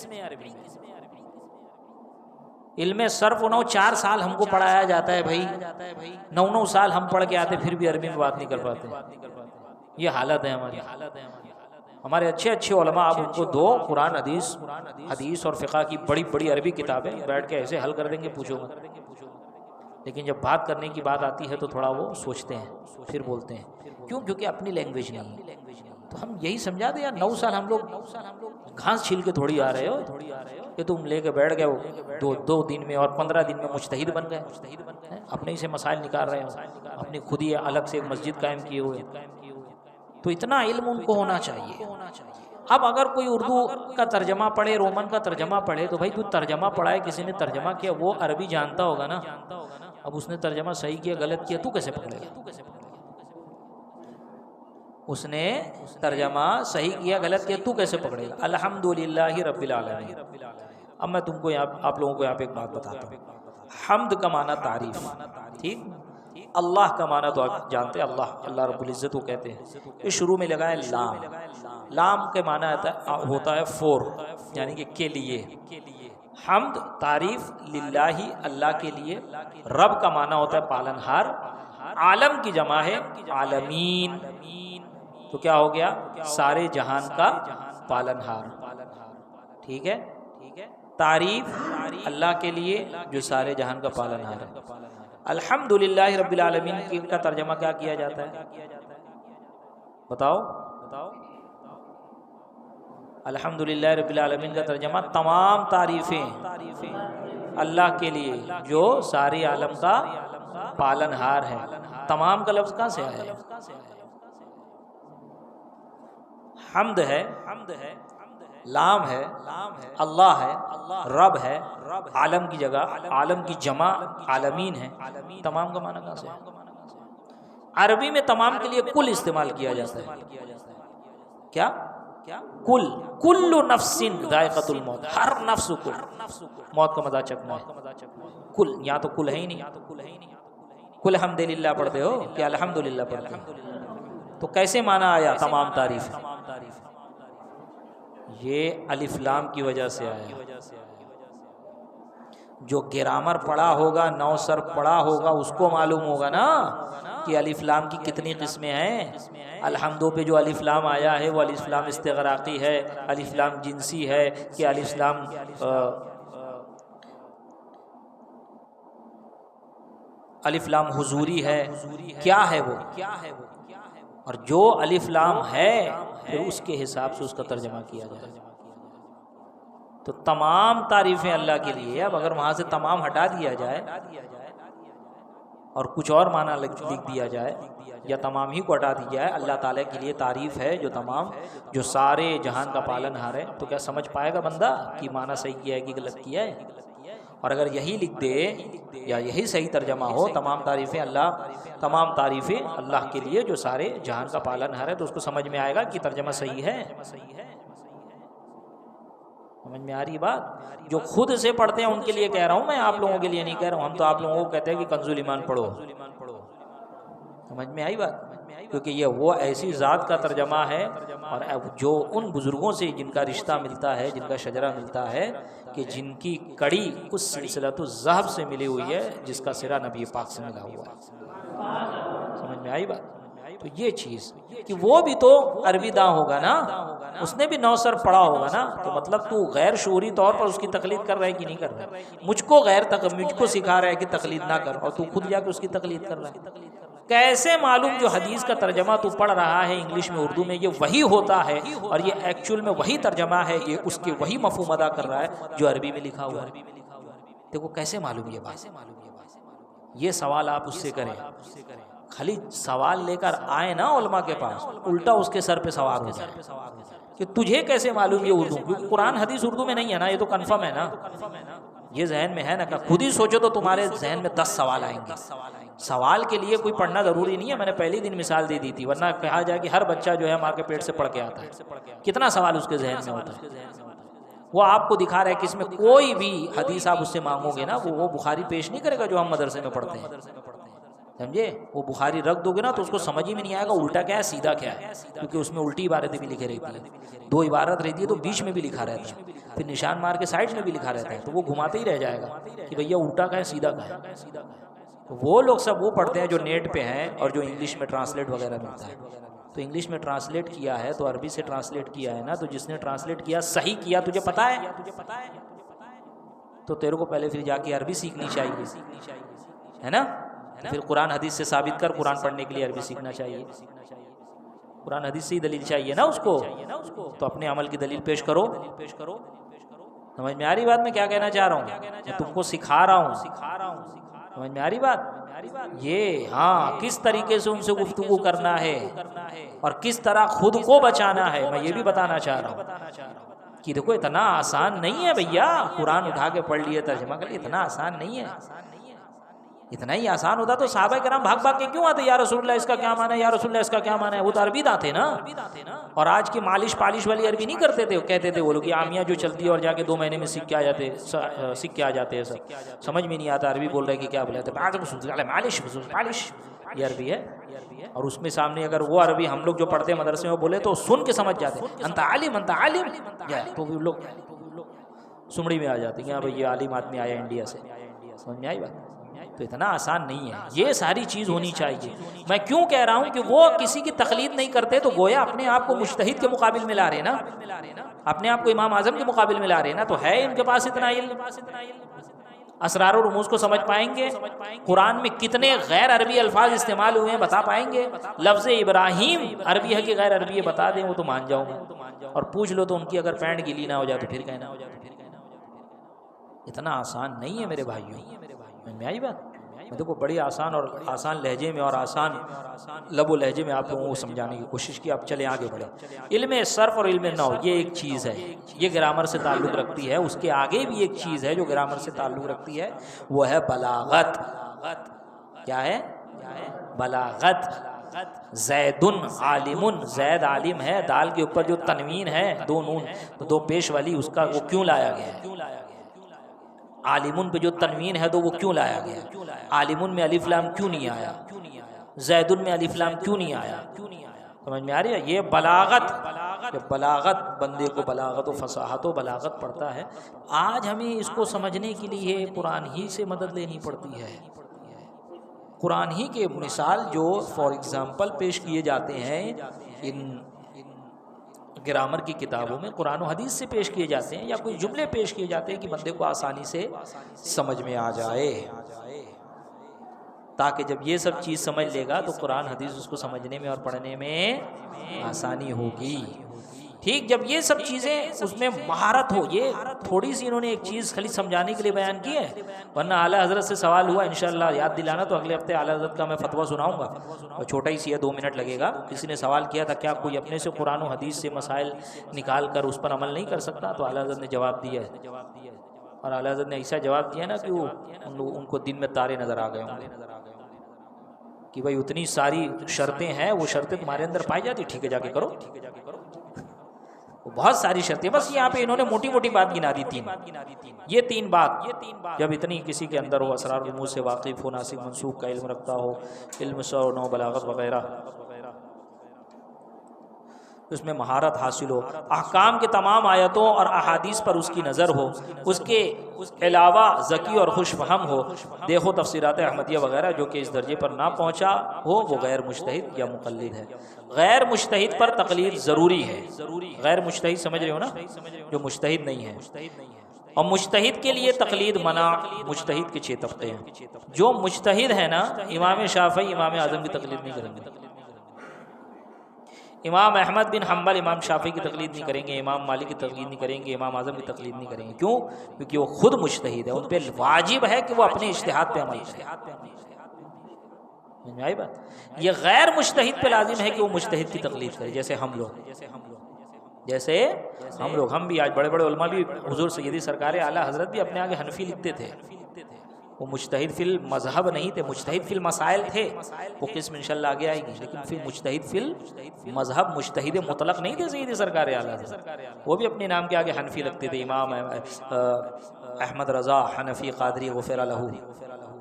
علم صرف 4 سال ہم کو پڑھایا جاتا ہے بھائی، 9 سال ہم پڑھ کے آتے پھر بھی عربی میں بات نہیں کر پاتے. یہ حالت ہے ہماری. ہمارے اچھے اچھے علماء آپ ان کو دو قرآن حدیث اور فقہ کی بڑی بڑی عربی کتابیں بیٹھ کے ایسے حل کر دیں گے پوچھو مت. لیکن جب بات کرنے کی بات آتی ہے تو تھوڑا وہ سوچتے ہیں پھر بولتے ہیں. کیوں؟ کیونکہ اپنی لینگویج نہیں ہے. تو ہم یہی سمجھا دیں یار 9 سال ہم لوگ گھاس چھیل کے تھوڑی آ رہے ہو کہ تم لے کے بیٹھ گئے ہو 2 دن میں اور 15 دن میں مجتہد بن گئے، اپنے ہی سے مسائل نکال رہے ہو، اپنی خود ہی الگ سے ایک مسجد قائم کیے ہوئے. تو اتنا علم ان کو ہونا چاہیے. اب اگر کوئی اردو کا ترجمہ پڑھے، رومن کا ترجمہ پڑھے، تو بھائی تو ترجمہ پڑھا ہے، کسی نے ترجمہ کیا، وہ عربی جانتا ہوگا نا. اب اس نے ترجمہ صحیح کیا غلط کیا تو کیسے پکڑے گا؟ اس نے ترجمہ صحیح کیا غلط کیا تو کیسے پکڑے گا؟ الحمدللہ رب العالمین. اب میں تم کو آپ لوگوں کو یہاں پہ ایک بات بتاتا ہوں. حمد کا معنی تعریف، ٹھیک. اللہ کا معنی تو آپ جانتے ہیں، اللہ رب العزت کو کہتے ہیں. یہ شروع میں لگا ہے لام. لام کے معنی ہوتا ہے فور، یعنی کہ کے لیے. حمد تعریف للہ اللہ کے لیے. رب کا معنی ہوتا ہے پالنہار. عالم کی جمع ہے عالمین. تو کیا ہو گیا؟ سارے جہان کا پالنہار. ٹھیک ہے. تعریف اللہ کے لیے جو سارے جہان کا پالنہار ہے. الحمدللہ رب العالمین کا ترجمہ کیا کیا جاتا ہے؟ بتاؤ. الحمدللہ رب العالمین کا ترجمہ تمام تعریفیں اللہ کے لیے جو سارے عالم کا پالنہار ہے. تمام کا لفظ کہاں سے آیا ہے؟ حمد ہے، لام ہے، اللہ ہے، رب ہے، عالم کی جگہ عالم کی جمع عالمین ہے. تمام کا معنی کہاں سے ہے؟ عربی میں تمام کے لیے کل استعمال کیا جاتا ہے. کیا؟ کل نفس ذائقۃ الموت. ہر نفس کو موت کا مزہ چکھنا ہے. کل، یہاں تو کل ہے ہی نہیں. کل الحمدللہ پڑھتے ہو کہ الحمدللہ پڑھتے ہو؟ تو کیسے معنی آیا تمام تعریف؟ یہ الف لام کی وجہ سے آیا. جو گرامر پڑھا ہوگا، 9 سر پڑھا ہوگا، اس کو معلوم ہوگا نا کہ الف لام کی کتنی قسمیں ہیں. الحمدوں پہ جو الف لام آیا ہے وہ الف لام استغراقی ہے، الف لام جنسی ہے کہ الف لام الف لام حضوری ہے، کیا ہے وہ؟ اور جو الف لام ہے پھر اس کے حساب سے اس کا ترجمہ کیا جائے. تو تمام تعریفیں اللہ کے لیے. اب اگر وہاں سے تمام ہٹا دیا جائے اور کچھ اور معنی لکھ دیا جائے یا تمام ہی کو ہٹا دیا جائے، اللہ تعالیٰ کے لیے تعریف ہے جو تمام جو سارے جہان کا پالن ہار ہے، تو کیا سمجھ پائے گا بندہ کہ معنی صحیح کیا ہے کہ غلط کیا ہے؟ اور اگر یہی لکھ دے یا یہی صحیح ترجمہ ہو تمام تعریفیں اللہ کے لیے جو سارے جہان کا پالن ہار ہے، تو اس کو سمجھ میں آئے گا کہ ترجمہ صحیح ہے. سمجھ میں آ رہی بات؟ جو خود سے پڑھتے ہیں ان کے لیے کہہ رہا ہوں میں، آپ لوگوں کے لیے نہیں کہہ رہا ہوں. ہم تو آپ لوگوں کو کہتے ہیں کہ کنز الایمان پڑھو. سمجھ میں آئی بات؟ کیونکہ یہ وہ ایسی ذات کا ترجمہ ہے اور جو ان بزرگوں سے جن کا رشتہ ملتا ہے، جن کا شجرہ ملتا ہے، کہ جن کی کڑی اس سلسلۃ الذہب سے ملی ہوئی ہے جس کا سرا نبی پاک سے ملا ہوا ہے. سمجھ میں آئی بات؟ تو یہ چیز کہ وہ بھی تو عربی داں ہوگا نا، اس نے بھی 9 سر پڑھا ہوگا نا. تو مطلب تو غیر شعوری طور پر اس کی تقلید کر رہا ہے کہ نہیں کر رہا ہے؟ مجھ کو سکھا رہا ہے کہ تقلید نہ کر، اور تو خود جا کے اس کی تقلید کر رہا ہے. کیسے معلوم جو حدیث کا ترجمہ تو پڑھ رہا ہے انگلش میں اردو میں یہ وہی ہوتا ہے اور یہ ایکچول میں وہی ترجمہ ہے، یہ اس کے وہی مفہوم ادا کر رہا ہے جو عربی میں لکھا ہوا ہے؟ دیکھو کیسے معلوم یہ بات. یہ سوال آپ اس سے کریں. خالی سوال لے کر آئے نا علماء کے پاس، الٹا اس کے سر پہ سوار ہو جائے کہ تجھے کیسے معلوم یہ اردو؟ کیونکہ قرآن حدیث اردو میں نہیں ہے نا، یہ تو کنفرم ہے نا. یہ ذہن میں ہے نا کہ خود ہی سوچو تو تمہارے ذہن میں 10 سوال آئیں گے. سوال کے لیے کوئی پڑھنا ضروری نہیں ہے. میں نے پہلی دن مثال دے دی تھی، ورنہ کہا جائے کہ ہر بچہ جو ہے ماں کے پیٹ سے پڑھ کے آتا ہے، کتنا سوال اس کے ذہن میں ہوتا ہے. وہ آپ کو دکھا رہا ہے کہ اس میں کوئی بھی حدیث آپ اس سے مانگو گے نا وہ بخاری پیش نہیں کرے گا جو ہم مدرسے میں پڑھتے ہیں. سمجھے؟ وہ بخاری رکھ دو گے نا تو اس کو سمجھ ہی میں نہیں آئے گا الٹا کیا ہے سیدھا کیا ہے، کیونکہ اس میں الٹی عبارتیں بھی لکھے رہتی ہیں، دو عبارت رہتی ہے تو بیچ میں بھی لکھا رہتا ہے، پھر نشان مار کے سائڈ میں بھی لکھا رہتا ہے، تو وہ گھماتے ہی رہ جائے گا کہ بھیا الٹا کا ہے سیدھا کا ہے۔ وہ لوگ سب وہ پڑھتے ہیں جو نیٹ پہ ہیں اور جو انگلش میں ٹرانسلیٹ وغیرہ ملتا ہے، تو انگلش میں ٹرانسلیٹ کیا ہے تو عربی سے ٹرانسلیٹ کیا ہے نا، تو جس نے ٹرانسلیٹ کیا صحیح کیا تجھے پتا ہے، تو تیرے کو پہلے پھر جا کے عربی سیکھنی چاہیے، ہے نا؟ پھر قرآن حدیث سے ثابت کر، قرآن پڑھنے کے لیے عربی سیکھنا چاہیے، قرآن حدیث سے ہی دلیل چاہیے نا اس کو، تو اپنے عمل کی دلیل پیش کرو۔ سمجھ میں آ رہی بات میں کیا کہنا چاہ رہا ہوں؟ میں تم کو سکھا رہا ہوں، سمجھ میں آ رہی بات؟ یہ ہاں کس طریقے سے ان سے گفتگو کرنا ہے اور کس طرح خود کو بچانا ہے، میں یہ بھی بتانا چاہ رہا ہوں کہ دیکھو اتنا آسان نہیں ہے بھیا، قرآن اٹھا کے پڑھ لیے ترجمہ کر لیے، اتنا آسان نہیں ہے۔ اتنا ہی آسان ہوتا تو صحابہ کرام بھاگ بھاگ کے کیوں آتے، یا رسول اللہ اس کا کیا معنی ہے، یا رسول اللہ اس کا کیا معنی ہے؟ وہ تو عربی داں نا، اور آج کی مالش پالش والی عربی نہیں کرتے تھے، کہتے تھے وہ لوگ عامیہ جو چلتی ہے اور جا کے 2 مہینے میں سیکھ کے آ جاتے ہیں، سب سمجھ میں نہیں آتا عربی بول رہے کہ کیا بولے تھے، مالش یہ عربی ہے، اور اس میں سامنے اگر وہ عربی ہم لوگ جو پڑھتے ہیں مدرسے میں بولے تو سن کے سمجھ جاتے ہیں، انت عالم انت عالم، تو وہ لوگ سمڑی میں آ جاتے ہیں کہ ہاں بھائی یہ عالم آدمی آیا انڈیا سے، سمجھ میں آئی بات؟ تو اتنا آسان نہیں ہے، یہ ساری چیز ہونی چاہیے۔ میں کیوں کہہ رہا ہوں کہ وہ کسی کی تقلید نہیں کرتے تو گویا اپنے آپ کو مجتہد کے مقابل میں لا رہے نا، اپنے آپ کو امام اعظم کے مقابل میں لا رہے نا، تو ہے ان کے پاس اتنا علم، اسرار و رموز کو سمجھ پائیں گے، قرآن میں کتنے غیر عربی الفاظ استعمال ہوئے ہیں بتا پائیں گے، لفظ ابراہیم عربی ہے کہ غیر عربی ہے بتا دیں وہ تو مان جاؤں گا، اور پوچھ لو تو ان کی اگر پینٹ گیلی نہ ہو جائے تو پھر کہنا، اتنا آسان نہیں ہے میرے بھائیوں، میں آئی بات؟ میں دیکھو بڑی آسان اور آسان لہجے میں اور آسان لب و لہجے میں آپ لوگوں کو سمجھانے کی کوشش کی، اب چلیں آگے بڑھیں۔ علم صرف اور علم نحو یہ ایک چیز ہے، یہ گرامر سے تعلق رکھتی ہے، اس کے آگے بھی ایک چیز ہے جو گرامر سے تعلق رکھتی ہے، وہ ہے بلاغت۔ کیا ہے؟ بلاغت۔ زیدن عالم، زید عالم ہے، دال کے اوپر جو تنوین ہے 2 نون 2 پیش والی، اس کا وہ کیوں لایا گیا ہے؟ عالمون پہ جو تنوین ہے تو وہ کیوں لایا گیا؟ عالمون میں الف لام کیوں نہیں آیا؟ زیدن میں الف لام کیوں نہیں آیا؟ سمجھ میں آ رہی ہے؟ یہ بلاغت، کہ بلاغت بندے کو بلاغت و فصاحت و بلاغت پڑتا ہے۔ آج ہمیں اس کو سمجھنے کے لیے قرآن ہی سے مدد لینی پڑتی ہے، قرآن ہی کے مثال جو فار ایگزامپل پیش کیے جاتے ہیں ان گرامر کی کتابوں میں، قرآن و حدیث سے پیش کیے جاتے ہیں، یا کوئی جملے پیش کیے جاتے ہیں کہ بندے کو آسانی سے سمجھ میں آ جائے، تاکہ جب یہ سب چیز سمجھ لے گا تو قرآن حدیث اس کو سمجھنے میں اور پڑھنے میں آسانی ہوگی۔ ٹھیک، جب یہ سب چیزیں اس میں مہارت ہو، یہ تھوڑی سی انہوں نے ایک چیز خالی سمجھانے کے لیے بیان کی ہے، ورنہ اعلیٰ حضرت سے سوال ہوا، انشاءاللہ یاد دلانا تو اگلے ہفتے اعلیٰ حضرت کا میں فتویٰ سناؤں گا، چھوٹا ہی سی ہے 2 منٹ لگے گا۔ کسی نے سوال کیا تھا کیا کوئی اپنے سے قرآن و حدیث سے مسائل نکال کر اس پر عمل نہیں کر سکتا؟ تو اعلیٰ حضرت نے جواب دیا ہے، اور اعلیٰ حضرت نے ایسا جواب دیا نا کہ ان کو دن میں تارے نظر آ گئے ہوں گے کہ بھائی اتنی ساری شرطیں ہیں، وہ شرطیں تمہارے اندر پائی جاتی، ٹھیک ہے جا کے کرو، بہت ساری شرطیں، بس یہاں پہ انہوں نے موٹی موٹی بات گنا دی، 3 یہ 3 بات جب اتنی کسی کے اندر ہو، اسرار رموز سے واقف ہو، ناسخ منسوخ کا علم رکھتا ہو، علم سو نو بلاغت وغیرہ، اس میں مہارت حاصل ہو، احکام کے تمام آیتوں اور احادیث پر اس کی نظر ہو، اس کے علاوہ ذکی اور خوش فہم ہو، دیکھو تفسیرات احمدیہ وغیرہ، جو کہ اس درجے پر نہ پہنچا ہو وہ غیر مجتہد یا مقلد ہے۔ غیر مجتہد پر تقلید ضروری ہے، غیر مجتہد سمجھ رہے ہو نا، جو مجتہد نہیں ہے، اور مجتہد کے لیے تقلید منع، مجتہد کے 6 طبقے ہیں۔ جو مجتہد ہے نا، امام شافعی امام اعظم کی تقلید نہیں کریں گے، امام احمد بن حنبل امام شافعی کی تقلید نہیں کریں گے، امام مالک کی تقلید نہیں کریں گے، امام اعظم کی تقلید نہیں کریں گے۔ کیوں؟ کیونکہ وہ خود مجتہد ہے، ان پہ واجب ہے کہ وہ اپنے اجتہاد پہ عمل کریں۔ سمجھ میں آئی بات؟ یہ غیر مجتہد پہ لازم ہے کہ وہ مجتہد کی تقلید کرے، جیسے ہم لوگ ہم بھی آج بڑے بڑے علماء بھی، حضور سیدی سرکار اعلیٰ حضرت بھی اپنے آگے حنفی لکھتے تھے، وہ مجتہد فی المذہب نہیں تھے، مجتہد فی المسائل تھے، وہ قسم انشاءاللہ آگے آئے گی، لیکن پھر مجتہد فی المذہب، مجتہد مطلق نہیں تھے سیدی سرکار اعلیٰ حضرت، وہ بھی اپنے نام کے آگے حنفی لگتے تھے، امام احمد رضا حنفی قادری غفر لہ۔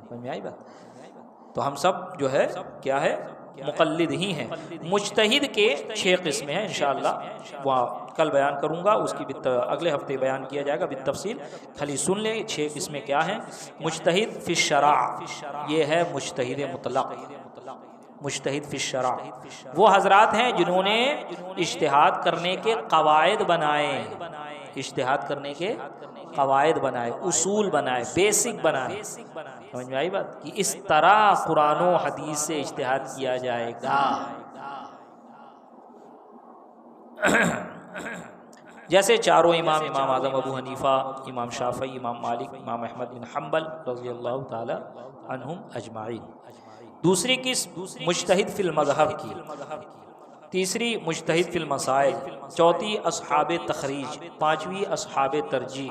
سمجھ میں آئی بات؟ تو ہم سب جو ہے کیا ہے مقلد ہی ہیں۔ مجتہد کے 6 قسمیں ہیں، انشاءاللہ وہ کل بیان کروں گا، اس کی اگلے ہفتے بیان کیا جائے گا بالتفصیل، خالی سن لیں 6 قسمیں کیا ہیں۔ مجتہد فی الشرع، یہ ہے مجتہد مطلق۔ مجتہد فی الشرع وہ حضرات ہیں جنہوں نے اجتہاد کرنے کے قواعد بنائے، اجتہاد کرنے کے قواعد بنائے، اصول بنائے، بیسک بنائے۔ سمجھ میں آئی بات کہ اس طرح قرآن و حدیث سے اجتہاد کیا جائے گا۔ جیسے چاروں امام، امام اعظم ابو حنیفہ، امام شافعی، امام مالک، امام احمد بن حنبل رضی اللہ تعالی عنہم اجمعین۔ دوسری قسم مجتہد فی المذہب کی، تیسری مجتہد فی المسائل، چوتھی اصحاب تخریج، پانچویں اصحاب ترجیح،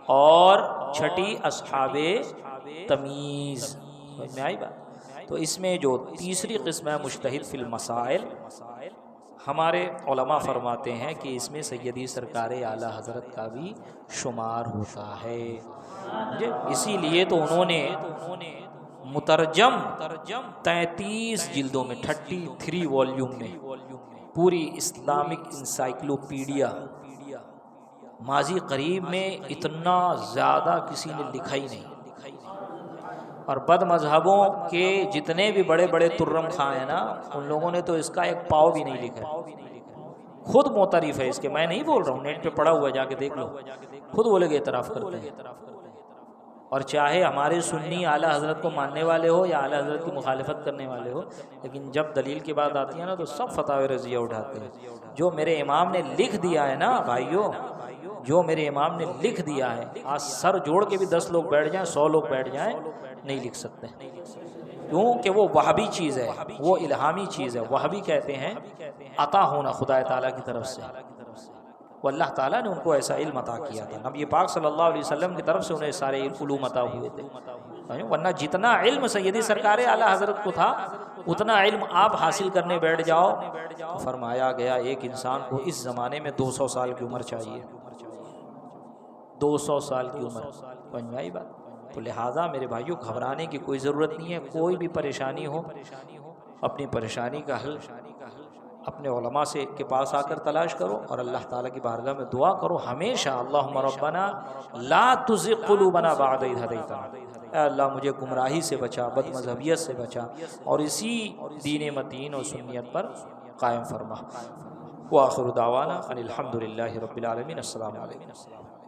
اور چھٹی اصحاب تمیز۔ سمجھ میں آئی بات؟ تو اس میں جو تیسری قسم ہے مجتہد فی المسائل، ہمارے علماء فرماتے ہیں کہ اس میں سیدی سرکار اعلیٰ حضرت کا بھی شمار ہوتا ہے۔ اسی لیے تو انہوں نے مترجم 33 جلدوں میں 33 والیوم میں پوری اسلامک انسائکلوپیڈیا، ماضی قریب میں اتنا زیادہ کسی نے لکھا ہی نہیں۔ اور بد مذہبوں کے جتنے بھی بڑے بڑے ترم خاں ہیں نا، ان لوگوں نے تو اس کا ایک پاؤ بھی نہیں لکھا، خود معترف ہے اس کے، میں نہیں بول رہا ہوں، نیٹ پہ پڑا ہوا جا کے دیکھ لو، خود وہ لوگ اعتراف کرتے ہیں۔ اور چاہے ہمارے سنی اعلیٰ حضرت کو ماننے والے ہو یا اعلیٰ حضرت کی مخالفت کرنے والے ہو، لیکن جب دلیل کی بات آتی ہے نا تو سب فتاوی رضیہ اٹھاتے ہیں۔ جو میرے امام نے لکھ دیا ہے نا بھائیوں، جو میرے امام نے لکھ دیا ہے، آج سر جوڑ کے بھی 10 لوگ بیٹھ جائیں، 100 لوگ بیٹھ جائیں، نہیں لکھ سکتے، کیونکہ وہ وہابی چیز ہے، وہ الہامی چیز ہے۔ وہابی کہتے ہیں عطا ہونا خدا تعالیٰ کی طرف سے، وہ اللہ تعالیٰ نے ان کو ایسا علم عطا کیا تھا، نبی پاک صلی اللہ علیہ وسلم کی طرف سے انہیں سارے علوم عطا ہوئے تھے، ورنہ جتنا علم سیدی سرکار اعلیٰ حضرت کو تھا اتنا علم آپ حاصل کرنے بیٹھ جاؤ تو فرمایا گیا ایک انسان کو اس زمانے میں 200 سال کی عمر چاہیے، 200 سال کی عمر۔ سمجھ میں آئی بات؟ تو لہٰذا میرے بھائیوں گھبرانے کی کوئی ضرورت نہیں ہے، کوئی بھی پریشانی ہو اپنی پریشانی کا حل اپنے علماء سے کے پاس آ کر تلاش کرو، اور اللہ تعالیٰ کی بارگاہ میں دعا کرو ہمیشہ، اللہم ربنا لا تزغ قلوبنا بعد اذ ہدیتنا، اے اللہ مجھے گمراہی سے بچا، بد مذہبیت سے بچا، اور اسی دین متین اور سنیت پر قائم فرما۔ وآخر دعوانا ان الحمد للہ رب العالمین۔ السلام علیکم۔